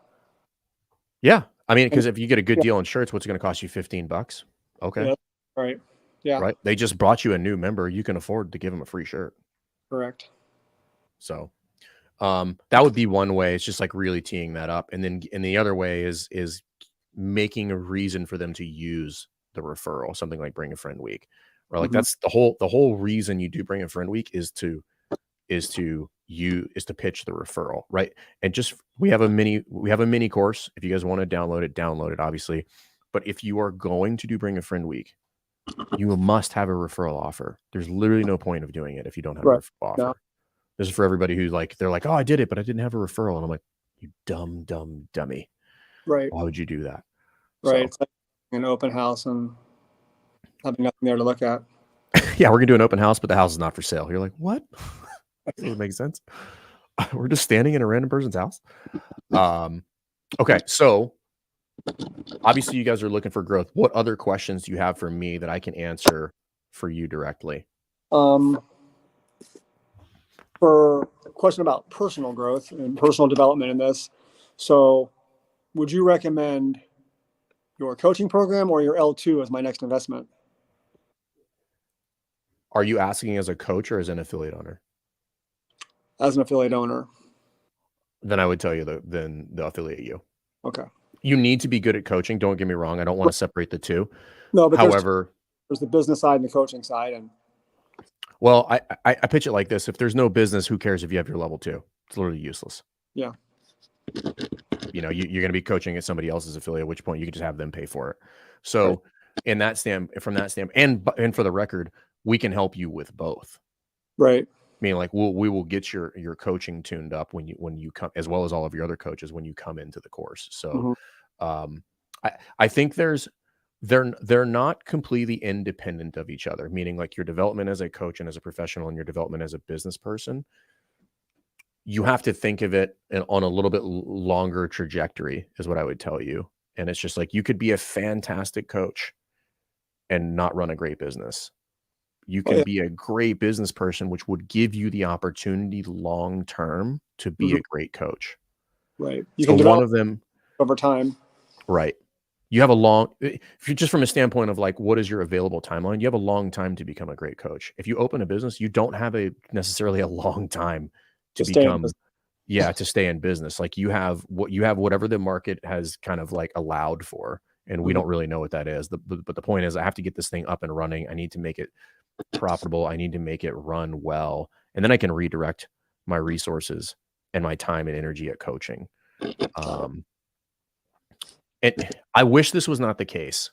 Yeah, I mean, because if you get a good deal on shirts, what's it going to cost you? $15? Okay. Right. Yeah. Right. They just brought you a new member. You can afford to give them a free shirt. Correct. So that would be one way. It's just like really teeing that up. And the other way is making a reason for them to use the referral, something like Bring a Friend Week. Or like that's the whole reason you do Bring a Friend Week is to pitch the referral, right? And just we have a mini course. If you guys want to download it, obviously. But if you are going to do Bring a Friend Week, you must have a referral offer. There's literally no point of doing it if you don't have a referral offer. No. This is for everybody who's like, they're like, oh, I did it, but I didn't have a referral. And I'm like, you dumb dummy. Right. Why would you do that? Right. So, it's like an open house and having nothing there to look at. Yeah, we're gonna do an open house, but the house is not for sale. You're like, what? That doesn't make sense. We're just standing in a random person's house. Okay, so obviously you guys are looking for growth. What other questions do you have for me that I can answer for you directly? For a question about personal growth and personal development in this. So would you recommend your coaching program or your L2 as my next investment? Are you asking as a coach or as an affiliate owner? As an affiliate owner. Then I would tell you the affiliate you. Okay. You need to be good at coaching. Don't get me wrong. I don't want to separate the two. No, but however, there's the business side and the coaching side. And well, I pitch it like this. If there's no business, who cares if you have your level 2? It's literally useless. Yeah. You know, you're going to be coaching at somebody else's affiliate, at which point you can just have them pay for it. So from that standpoint, and for the record, we can help you with both. Right. I mean, like we will get your coaching tuned up when you come, as well as all of your other coaches when you come into the course. So I think they're not completely independent of each other, meaning like your development as a coach and as a professional and your development as a business person, you have to think of it on a little bit longer trajectory is what I would tell you. And it's just like, you could be a fantastic coach and not run a great business. You can be a great business person, which would give you the opportunity long-term to be a great coach. Right. You can develop one of them over time. Right. You have if you're just from a standpoint of like, what is your available timeline? You have a long time to become a great coach. If you open a business, you don't have necessarily a long time to stay in business. Like you have whatever the market has kind of like allowed for. And we don't really know what that is. But the point is I have to get this thing up and running. I need to make it profitable. I need to make it run well. And then I can redirect my resources and my time and energy at coaching. And I wish this was not the case,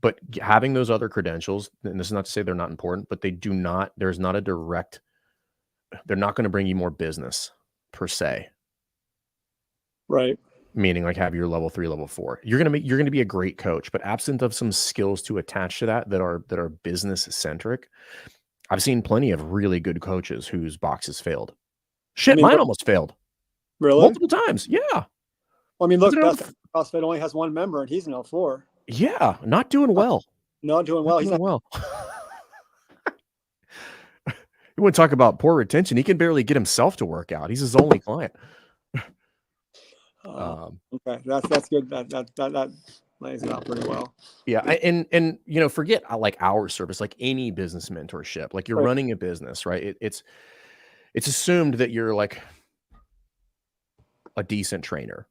but having those other credentials, and this is not to say they're not important, but they're not going to bring you more business per se. Right. Meaning like have your level 3, level 4. You're going to be a great coach, but absent of some skills to attach to that are business centric. I've seen plenty of really good coaches whose boxes failed. Mine almost failed. Really? Multiple times. Yeah. Well, I mean, look, CrossFit only has one member and he's an L4. Yeah. Not doing well. Not doing well. He's not well. You want to talk about poor retention? He can barely get himself to work out. He's his only client. Okay, that's good. That lays it out pretty well. Yeah, and forget like our service, like any business mentorship. Like you're running a business, right? It's assumed that you're like a decent trainer.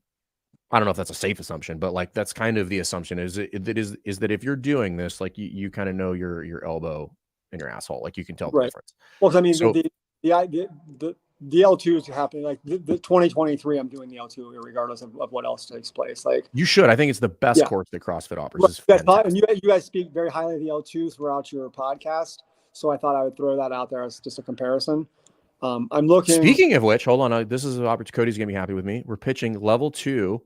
I don't know if that's a safe assumption, but like that's kind of the assumption is that if you're doing this, like you kind of know your elbow in your asshole, like you can tell the difference. Well, I mean, the L2 is happening like the 2023. I'm doing the L2 regardless of what else takes place. Like you should. I think it's the best course that CrossFit offers. And you guys speak very highly of the L2 throughout your podcast, so I thought I would throw that out there as just a comparison. I'm looking. Speaking of which, hold on. This is an opportunity. Cody's gonna be happy with me. We're pitching level 2,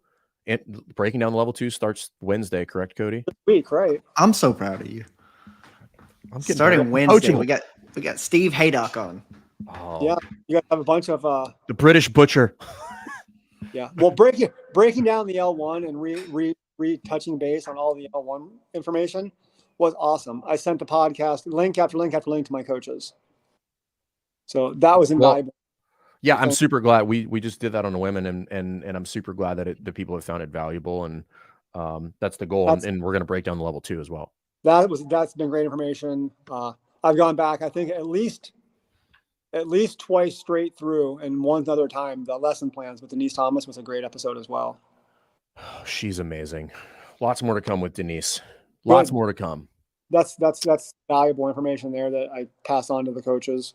and breaking down the level 2 starts Wednesday. Correct, Cody? This week, right? I'm so proud of you. I'm starting Wednesday. We got Steve Haydock on. Oh. Yeah, you guys have a bunch of the British Butcher. Yeah, well, breaking down the L1 and retouching base on all the L1 information was awesome. I sent the podcast link after link after link to my coaches, so that was invaluable. Yeah, I'm super glad we just did that on the women, and I'm super glad that the people have found it valuable, and that's the goal. And we're going to break down the level 2 as well. That's been great information. I've gone back, I think at least twice straight through, and one other time the lesson plans with Denise Thomas was a great episode as well. She's amazing. Lots more to come with Denise. Lots more to come. That's valuable information there that I pass on to the coaches.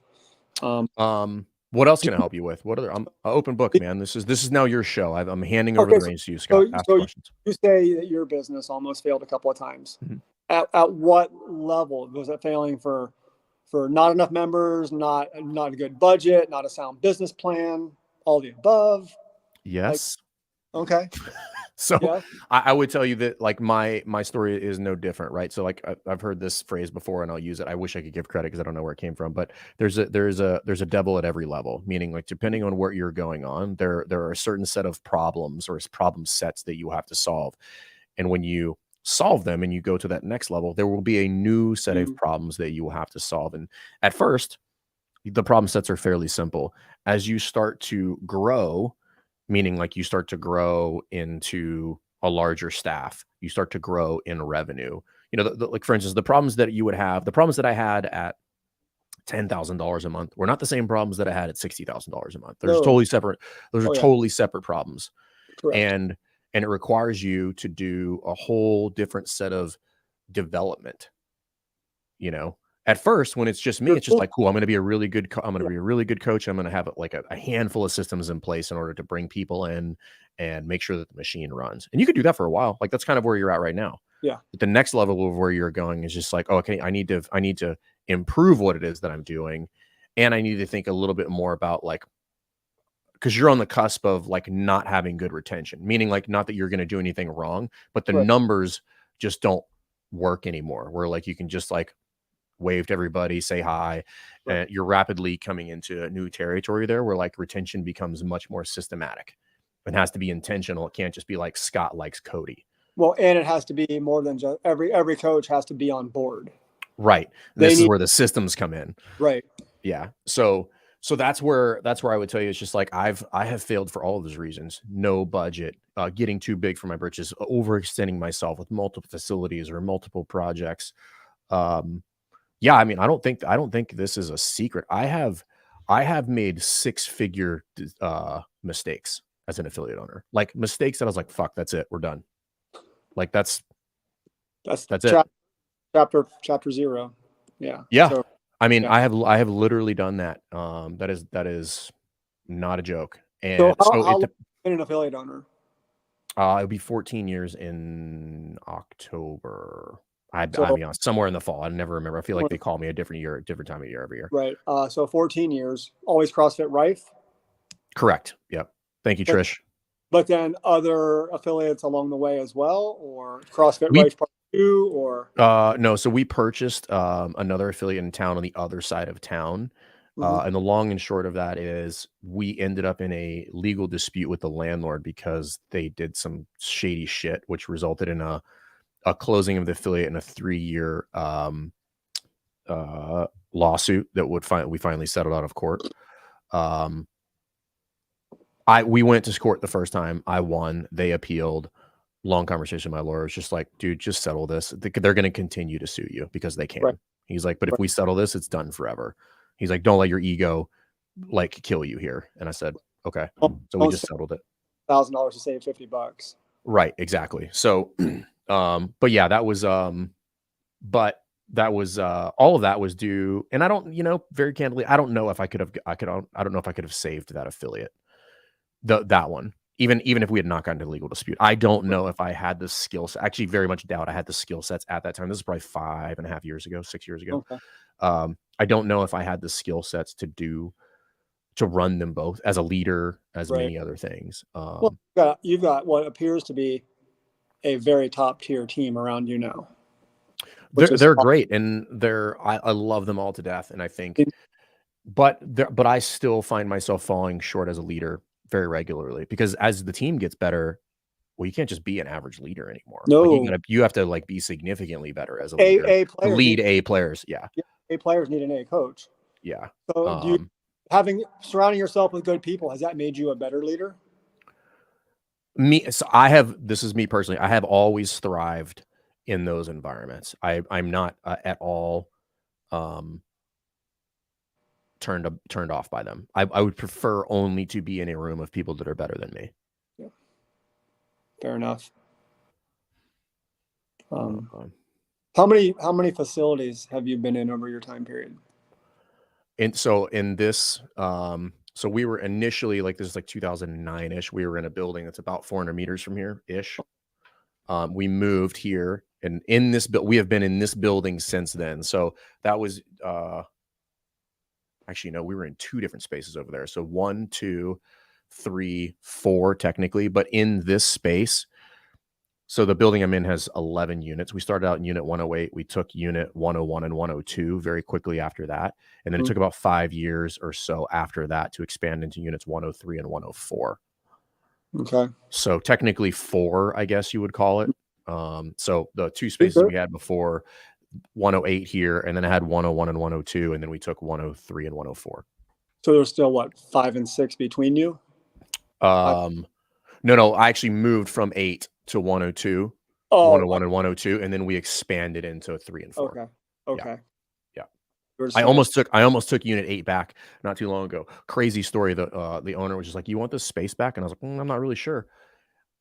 What else can I help you with? What other? I'm an open book, man. This is now your show. I'm handing over the reins to you, Scott. Ask questions. You say that your business almost failed a couple of times. Mm-hmm. At what level was it failing? For not enough members, not a good budget, not a sound business plan, all the above? Yes. Okay. So yeah. I would tell you that like my story is no different, right? So like I've heard this phrase before and I'll use it. I wish I could give credit because I don't know where it came from, but there's a devil at every level, meaning like depending on what you're going on, there are a certain set of problems or problem sets that you have to solve. And when you solve them and you go to that next level, there will be a new set of problems that you will have to solve. And at first, the problem sets are fairly simple. As you start to grow, meaning like you start to grow into a larger staff, you start to grow in revenue. You know, like for instance, the problems that you would have, the problems that I had at $10,000 a month were not the same problems that I had at $60,000 a month. They're totally separate. Those are totally separate problems. Correct. And it requires you to do a whole different set of development. You know, at first, when it's just me, it's just like, cool, I'm going to be a really good coach. I'm going to have like a handful of systems in place in order to bring people in and make sure that the machine runs. And you could do that for a while. Like that's kind of where you're at right now. Yeah. But the next level of where you're going is just like, oh, okay, I need to improve what it is that I'm doing. And I need to think a little bit more about like, because you're on the cusp of like not having good retention, meaning like not that you're going to do anything wrong, but the numbers just don't work anymore. Where like you can just like wave to everybody, say hi, and you're rapidly coming into a new territory there where like retention becomes much more systematic and has to be intentional. It can't just be like Scott likes Cody. Well, and it has to be more than just every coach has to be on board. Right. This is where the systems come in. Right. Yeah. So that's where I would tell you, it's just like I have failed for all of those reasons. No budget, getting too big for my britches, overextending myself with multiple facilities or multiple projects. Yeah, I mean, I don't think this is a secret. I have made 6-figure mistakes as an affiliate owner. Like mistakes that I was like, fuck, that's it. We're done. Like that's it. Chapter 0. Yeah. Yeah. So, I mean, I have literally done that. That is not a joke. And so how long have you been an affiliate owner? It'll be 14 years in October. I'll be honest, somewhere in the fall. I never remember. I feel like they call me a different time of year every year. Right. So 14 years, always CrossFit Rife? Correct. Yep. Thank you, Trish. But then other affiliates along the way as well, or CrossFit Rife Part 2, or? No. So we purchased another affiliate in town on the other side of town. And the long and short of that is we ended up in a legal dispute with the landlord because they did some shady shit, which resulted in a closing of the affiliate and a 3-year lawsuit that we finally settled out of court. We went to court the first time. I won. They appealed. Long conversation with my lawyer. It's just like, dude, just settle this. They're going to continue to sue you because they can. Right. He's like, but if we settle this, it's done forever. He's like, don't let your ego like kill you here. And I said, okay. So we just settled it. $1,000 to save $50. Right. Exactly. So, but yeah, that was, all of that was due. And I don't, very candidly, I don't know if I don't know if I could have saved that affiliate, that one, even if we had not gotten to legal dispute. I don't know if I had the skills. Actually, very much doubt I had the skill sets at that time. This is probably 5.5 years ago, 6 years ago. Okay. I don't know if I had the skill sets to run them both as a leader, as many other things. Well, you've got what appears to be a very top tier team around you now. They're great, and I love them all to death. And I think, but I still find myself falling short as a leader very regularly, because as the team gets better, well, you can't just be an average leader anymore. No, like you have to like be significantly better as a leader. Lead A players. Yeah. A players need an A coach. Yeah. So surrounding yourself with good people, has that made you a better leader? This is me personally. I have always thrived in those environments. I'm not at all turned off by them. I would prefer only to be in a room of people that are better than me. Yeah. Fair enough. How many facilities have you been in over your time period? And so in this, so we were initially, like, this is like 2009-ish. We were in a building that's about 400 meters from here-ish. We moved here, and in this we have been in this building since then. So that was actually, no, we were in 2 different spaces over there. So 1, 2, 3, 4 technically, but in this space. So the building I'm in has 11 units. We started out in unit 108. We took unit 101 and 102 very quickly after that. And then it took about 5 years or so after that to expand into units 103 and 104. Okay. So technically 4, I guess you would call it. So the 2 spaces we had before, 108 here, and then I had 101 and 102, and then we took 103 and 104. So there's still what, 5 and 6 between you? No, I actually moved from 8 to 102, 101 and 102, and then we expanded into 3 and 4. Okay. Yeah. I almost took unit 8 back not too long ago. Crazy story. The owner was just like, "You want this space back?" And I was like, "I'm not really sure."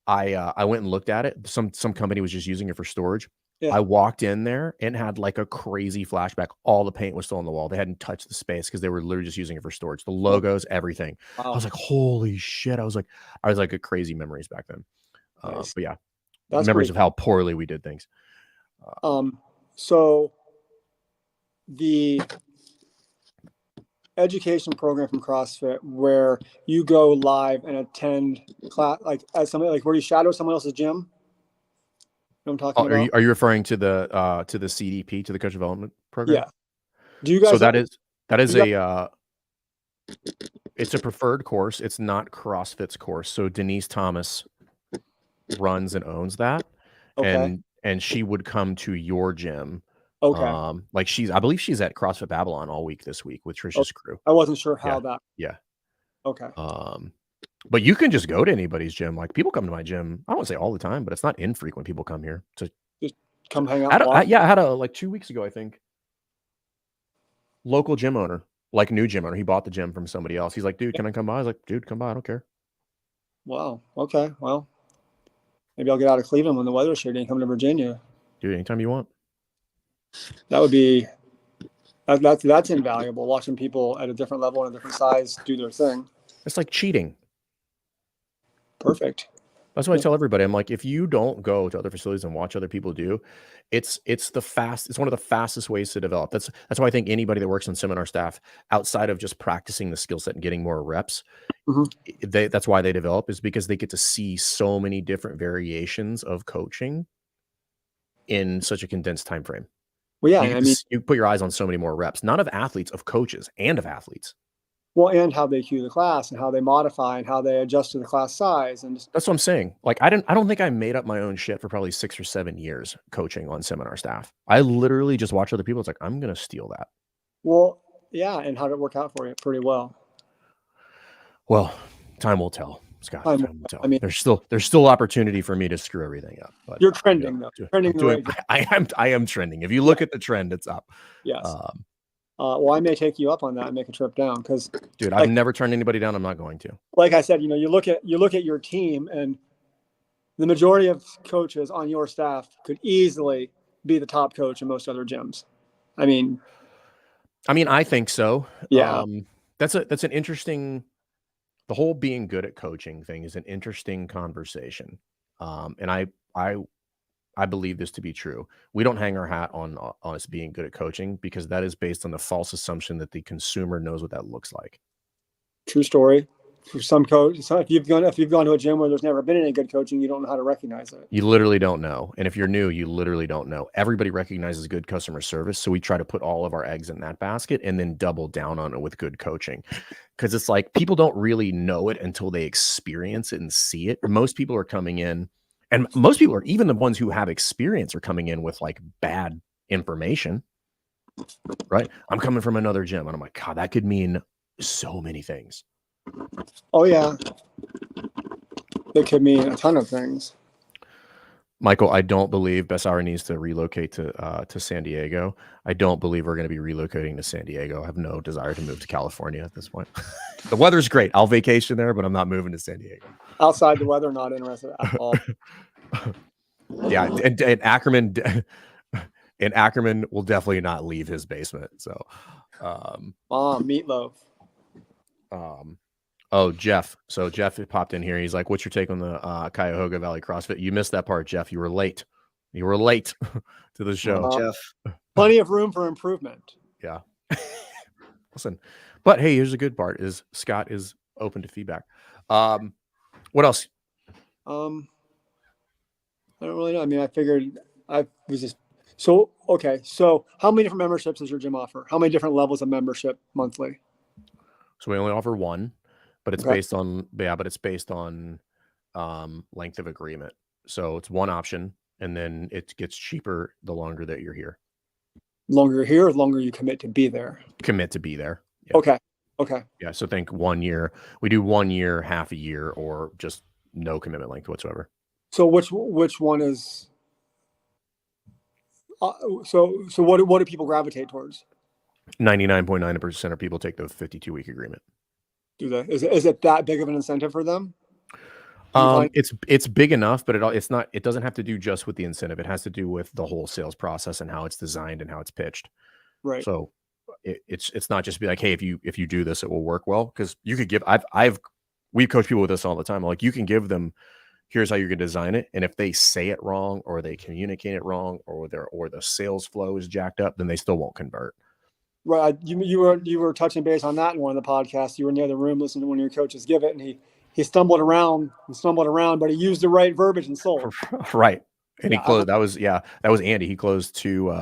I went and looked at it. Some company was just using it for storage. Yeah. I walked in there and had like a crazy flashback. All the paint was still on the wall. They hadn't touched the space because they were literally just using it for storage. The logos, everything. Wow. I was like, "Holy shit!" I was like a crazy memories back then. Nice. But yeah, That's memories great. of how poorly we did things. So the education program from CrossFit where you go live and attend class, like as somebody, like where you shadow someone else's gym. You know what I'm talking about? Are you referring to the CDP, to the coach development program? Yeah. Do you guys? So that is it's a preferred course. It's not CrossFit's course. So Denise Thomas runs and owns that. Okay. And she would come to your gym. Okay. Like I believe she's at CrossFit Babylon all week this week with Trisha's crew. I wasn't sure how that. Yeah. Okay. But you can just go to anybody's gym. Like, people come to my gym. I won't say all the time, but it's not infrequent. People come here to just come hang out. I had a, like 2 weeks ago, I think, local gym owner, like new gym owner. He bought the gym from somebody else. He's like, "Dude, can I come by?" I was like, "Dude, come by. I don't care." Wow. Okay. Well, maybe I'll get out of Cleveland when the weather's shitty and come to Virginia. Dude, anytime you want. That would be that's invaluable. Watching people at a different level and a different size do their thing. It's like cheating. Perfect. That's what I tell everybody. I'm like, if you don't go to other facilities and watch other people do, it's one of the fastest ways to develop. That's why I think anybody that works on seminar staff, outside of just practicing the skill set and getting more reps, that's why they develop, is because they get to see so many different variations of coaching in such a condensed time frame. Well, yeah, you put your eyes on so many more reps, not of athletes, of coaches and of athletes. Well, and how they cue the class and how they modify and how they adjust to the class size. And that's what I'm saying. Like, I don't think I made up my own shit for probably 6 or 7 years coaching on seminar staff. I literally just watch other people. It's like, I'm going to steal that. Well, yeah. And how did it work out for you? Pretty well. Well, time will tell, Scott. Time will tell. I mean, there's still opportunity for me to screw everything up. But you're trending, though. Trending the right. I am trending. If you look at the trend, it's up. Yes. Well, I may take you up on that and make a trip down, because, dude, I've never turned anybody down. I'm not going to. Like I said, you look at your team, and the majority of coaches on your staff could easily be the top coach in most other gyms. I mean, I think so. Yeah. That's an interesting. The whole being good at coaching thing is an interesting conversation. And I believe this to be true. We don't hang our hat on us being good at coaching, because that is based on the false assumption that the consumer knows what that looks like. True story. For some coaches, if you've gone to a gym where there's never been any good coaching, you don't know how to recognize it. You literally don't know. And if you're new, you literally don't know. Everybody recognizes good customer service. So we try to put all of our eggs in that basket and then double down on it with good coaching. Because it's like, people don't really know it until they experience it and see it. Most people are coming in, and most people are, even the ones who have experience, are coming in with like bad information, right? I'm coming from another gym, and I'm like, God, that could mean so many things. Oh yeah. It could mean a ton of things. Michael, I don't believe Best Hour needs to relocate to San Diego. I don't believe we're going to be relocating to San Diego. I have no desire to move to California at this point. The weather's great. I'll vacation there, but I'm not moving to San Diego. Outside the weather, not interested at all. Yeah, and Ackerman will definitely not leave his basement. So, meatloaf. Oh, Jeff. So Jeff popped in here. He's like, "What's your take on the Cuyahoga Valley CrossFit?" You missed that part, Jeff. You were late. You were late to the show, Jeff. Plenty of room for improvement. Yeah. Listen, but hey, here's the good part: is Scott is open to feedback. What else? I don't really know. I mean, I figured I was just so okay. So, how many different memberships does your gym offer? How many different levels of membership monthly? So we only offer one, but it's Okay. based on length of agreement. So it's one option, and then it gets cheaper the longer that you're here. Longer you're here, or longer you commit to be there. Commit to be there. Yeah. Okay. Yeah. So think 1 year. We do 1 year, half a year, or just no commitment length whatsoever. So which one is? So what do people gravitate towards? 99.9% of people take the 52-week agreement. Do they? Is it that big of an incentive for them? It's big enough, but it's not. It doesn't have to do just with the incentive. It has to do with the whole sales process and how it's designed and how it's pitched. Right. So it's not just be like, hey, if you do this, it will work well. Because you could give. We've coached people with this all the time. Like, you can give them, here's how you're going to design it, and if they say it wrong or they communicate it wrong or the sales flow is jacked up, then they still won't convert. Right. You were touching base on that in one of the podcasts. You were in the other room listening to one of your coaches give it, and he stumbled around, but he used the right verbiage and sold. Right. And he closed. That was Andy. He closed two.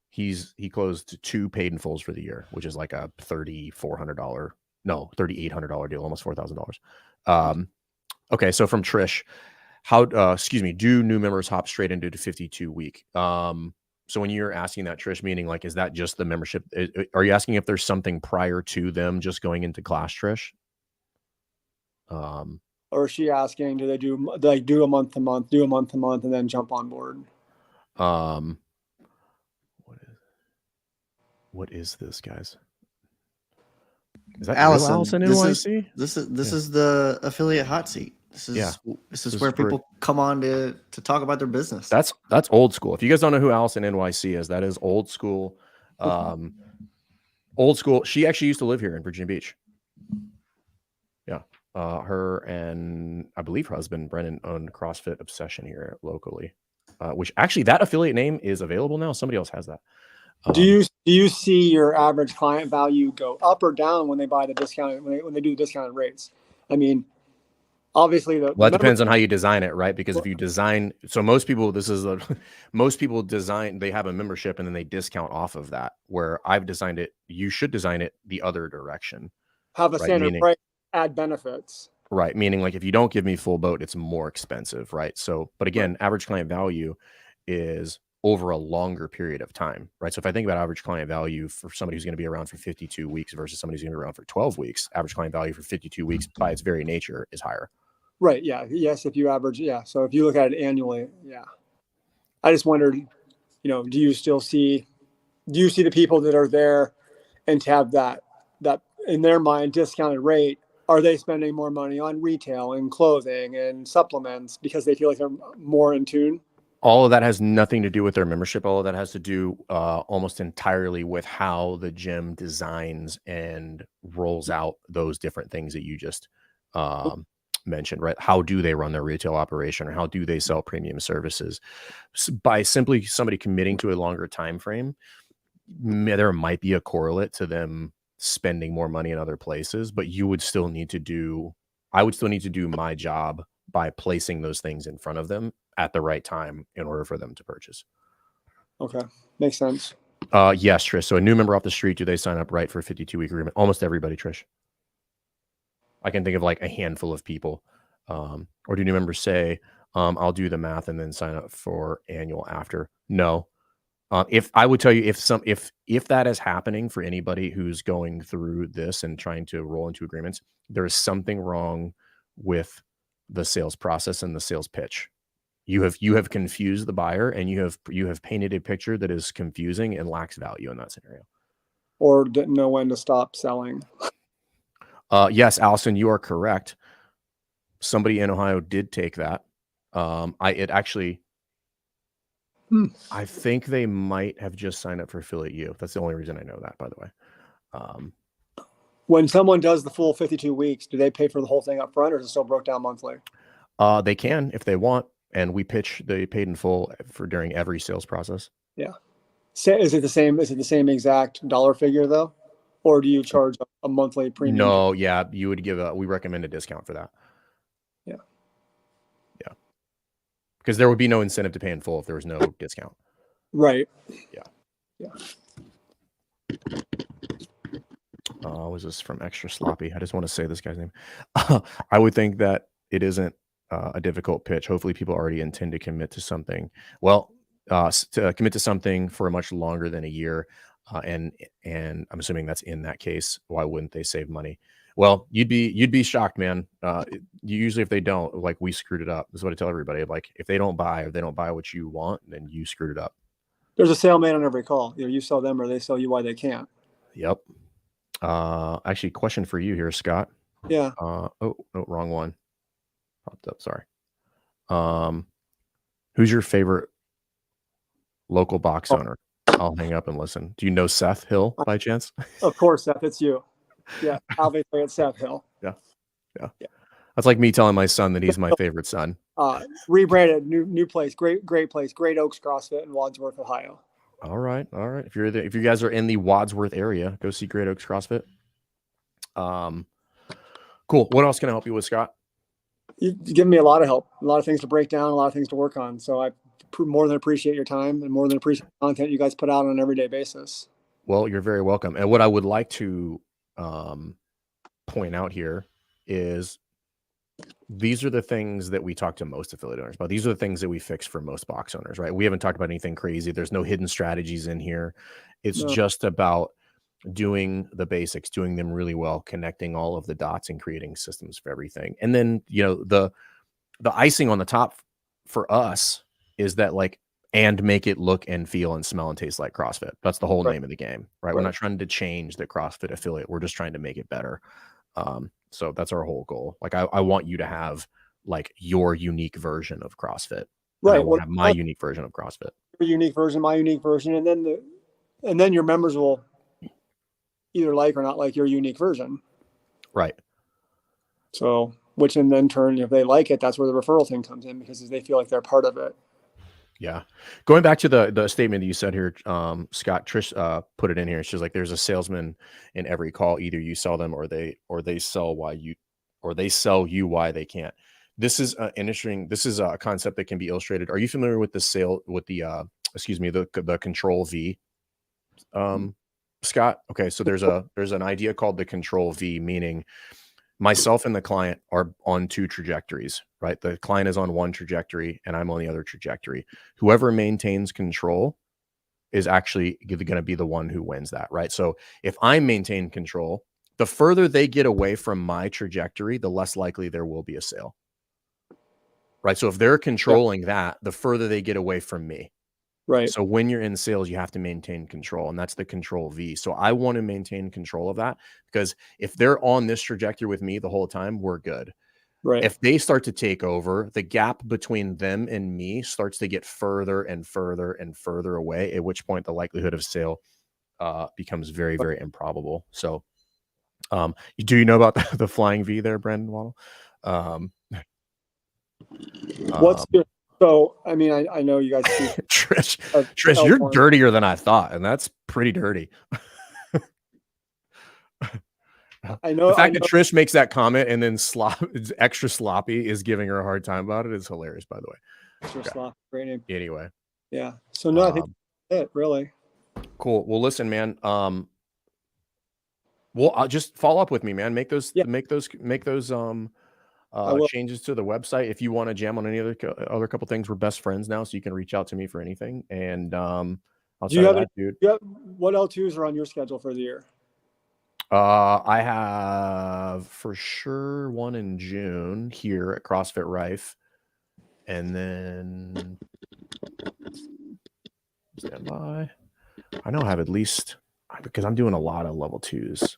He closed 2 paid in fulls for the year, which is like a $3,800 deal, almost $4,000. Okay. So from Trish, do new members hop straight into the 52-week? So when you're asking that, Trish, meaning like, is that just the membership? Are you asking if there's something prior to them just going into class, Trish? Or is she asking, do they do a month to month, and then jump on board? What is this, guys? Is that Allison NYC? This is the affiliate hot seat. This is where people come on to talk about their business. That's old school. If you guys don't know who Allison NYC is, that is old school. Old school. She actually used to live here in Virginia Beach. Yeah. Her and I believe her husband Brennan owned CrossFit Obsession here locally. Which actually, that affiliate name is available now. Somebody else has that. Do you see your average client value go up or down when they buy the discounted when they do the discounted rates? I mean, obviously it depends on how you design it, right? Because if you design, so most people design, they have a membership and then they discount off of that. Where I've designed it, you should design it the other direction. Have a standard price, add benefits. Right. Meaning, like, if you don't give me full boat, it's more expensive, right? So, but again, average client value is over a longer period of time, right? So if I think about average client value for somebody who's going to be around for 52 weeks versus somebody who's going to be around for 12 weeks, average client value for 52 weeks by its very nature is higher. Right. Yeah. Yes. If you average, So if you look at it annually, I just wondered, do you see the people that are there and to have that in their mind discounted rate? Are they spending more money on retail and clothing and supplements because they feel like they're more in tune? All of that has nothing to do with their membership. All of that has to do almost entirely with how the gym designs and rolls out those different things that you just mentioned, right? How do they run their retail operation, or how do they sell premium services? By simply somebody committing to a longer time frame, there might be a correlate to them spending more money in other places, but I would still need to do my job by placing those things in front of them at the right time in order for them to purchase. Okay. Makes sense. Yes, Trish. So a new member off the street, do they sign up right for a 52-week agreement? Almost everybody, Trish. I can think of like a handful of people. Or do new members say, I'll do the math and then sign up for annual after? No. If I would tell you, if that is happening for anybody who's going through this and trying to roll into agreements, there is something wrong with the sales process and the sales pitch. You have confused the buyer, and you have painted a picture that is confusing and lacks value in that scenario. Or didn't know when to stop selling. Yes, Allison, you are correct. Somebody in Ohio did take that. I think they might have just signed up for Affiliate U. That's the only reason I know that, by the way. When someone does the full 52 weeks, do they pay for the whole thing up front, or is it still broke down monthly? They can if they want, and we pitch the paid in full for during every sales process. Yeah. Is it the same? Is it the same exact dollar figure though, or do you charge a monthly premium? No, yeah, you would we recommend a discount for that. Yeah. Yeah. Because there would be no incentive to pay in full if there was no discount. Right. Yeah. Yeah. Was this from Extra Sloppy? I just want to say this guy's name. I would think that it isn't a difficult pitch. Hopefully people already intend to commit to something. Well, to commit to something for much longer than a year. And I'm assuming that's in that case. Why wouldn't they save money? Well, you'd be shocked, man. Usually if they don't, like, we screwed it up. This is what I tell everybody. Like, if they don't buy, or they don't buy what you want, then you screwed it up. There's a salesman on every call. You sell them, or they sell you why they can't. Yep. Actually, question for you here, Scott. Yeah. Oh, no, wrong one. Popped up. Sorry. Who's your favorite local box owner? I'll hang up and listen. Do you know Seth Hill by chance? Of course, Seth. It's you. Yeah. Obviously, it's Seth Hill. Yeah. That's like me telling my son that he's my favorite son. Rebranded, new place, great place, Great Oaks CrossFit in Wadsworth, Ohio. All right. If you guys are in the Wadsworth area, go see Great Oaks CrossFit. Cool. What else can I help you with, Scott? You've given me a lot of help, a lot of things to break down, a lot of things to work on. So I more than appreciate your time, and more than appreciate the content you guys put out on an everyday basis. Well, you're very welcome. And what I would like to point out here is these are the things that we talk to most affiliate owners about. These are the things that we fix for most box owners, right? We haven't talked about anything crazy. There's no hidden strategies in here. It's just about doing the basics, doing them really well, connecting all of the dots and creating systems for everything. And then, the icing on the top for us is that, like, and make it look and feel and smell and taste like CrossFit. That's the whole name of the game, right? We're not trying to change the CrossFit affiliate. We're just trying to make it better. So that's our whole goal. Like, I want you to have, like, your unique version of CrossFit. Right. I want to have my unique version of CrossFit. Your unique version, my unique version. And then your members will either like or not like your unique version. Right. So, which in then turn, if they like it, that's where the referral thing comes in, because they feel like they're part of it. Yeah. Going back to the statement that you said here, Scott, Trish put it in here. She's like, there's a salesman in every call. Either you sell them or they sell you why they can't. This is this is a concept that can be illustrated. Are you familiar with the control V? Scott? Okay. So there's an idea called the control V, meaning myself and the client are on two trajectories, right? The client is on one trajectory and I'm on the other trajectory. Whoever maintains control is actually going to be the one who wins that, right? So if I maintain control, the further they get away from my trajectory, the less likely there will be a sale, right? So if they're controlling that, the further they get away from me. Right. So when you're in sales, you have to maintain control, and that's the control V. So I want to maintain control of that, because if they're on this trajectory with me the whole time, we're good. Right. If they start to take over, the gap between them and me starts to get further and further and further away, at which point the likelihood of sale becomes very, very improbable. So do you know about the flying V there, Brandon Waddle? So, I mean, I know you guys see Trish, you're dirtier than I thought, and that's pretty dirty. I know the fact that Trish makes that comment and then extra sloppy is giving her a hard time about it is hilarious, by the way. Extra sloppy, great name. Anyway. Yeah. So no, I think that's it, really. Cool. Well, listen, man. I'll just follow up with me, man. Make those changes to the website. If you want to jam on any other couple things, we're best friends now, so you can reach out to me for anything. And outside of that, dude, what L2s are on your schedule for the year? I have for sure one in June here at CrossFit Rife. And then stand by. I know I have at least, because I'm doing a lot of level 2s.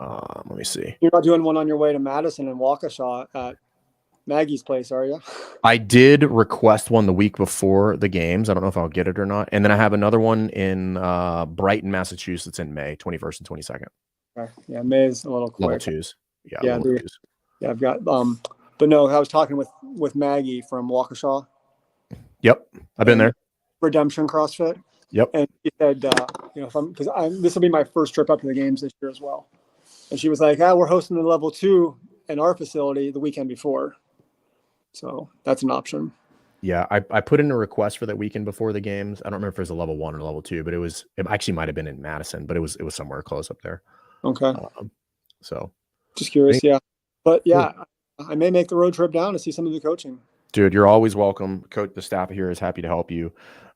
Let me see. You're not doing one on your way to Madison and Waukesha at Maggie's place, are you? I did request one the week before the games. I don't know if I'll get it or not. And then I have another one in Brighton, Massachusetts in May, 21st and 22nd. Okay. Yeah, May's a little quick. Level 2s. Yeah, yeah, level 2s. Yeah, I've got but no, I was talking with Maggie from Waukesha. Yep, I've been there. Redemption CrossFit. Yep. And she said, if I'm, because this will be my first trip up to the games this year as well. And she was like, we're hosting the level 2 in our facility the weekend before. So that's an option. Yeah, I put in a request for that weekend before the games. I don't remember if it was a level 1 or level 2, but it actually might have been in Madison, but it was somewhere close up there. Okay. So just curious, yeah. But yeah, I may make the road trip down to see some of the coaching. Dude, you're always welcome. Coach, the staff here is happy to help you.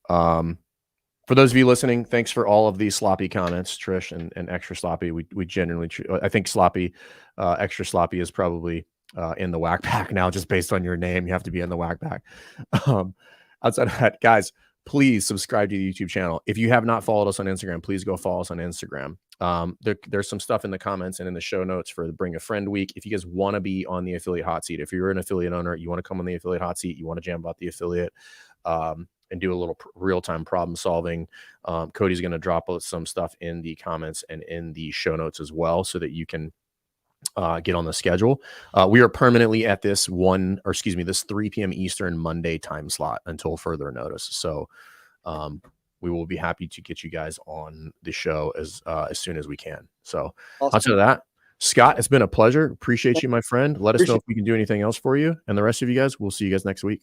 For those of you listening, thanks for all of these sloppy comments, Trish and extra sloppy. We genuinely, I think sloppy, extra sloppy is probably in the whack pack now, just based on your name. You have to be in the whack pack. Outside of that, guys, please subscribe to the YouTube channel. If you have not followed us on Instagram, please go follow us on Instagram. There's some stuff in the comments and in the show notes for the Bring a Friend week. If you guys want to be on the affiliate hot seat, if you're an affiliate owner, you want to come on the affiliate hot seat, you want to jam about the affiliate, and do a little real-time problem solving, Cody's going to drop some stuff in the comments and in the show notes as well, so that you can get on the schedule. We are permanently at this 3 p.m. Eastern Monday time slot until further notice. So we will be happy to get you guys on the show as soon as we can. So awesome. Outside of that, Scott, it's been a pleasure. Appreciate you, my friend. Let us know if we can do anything else for you. And the rest of you guys, we'll see you guys next week.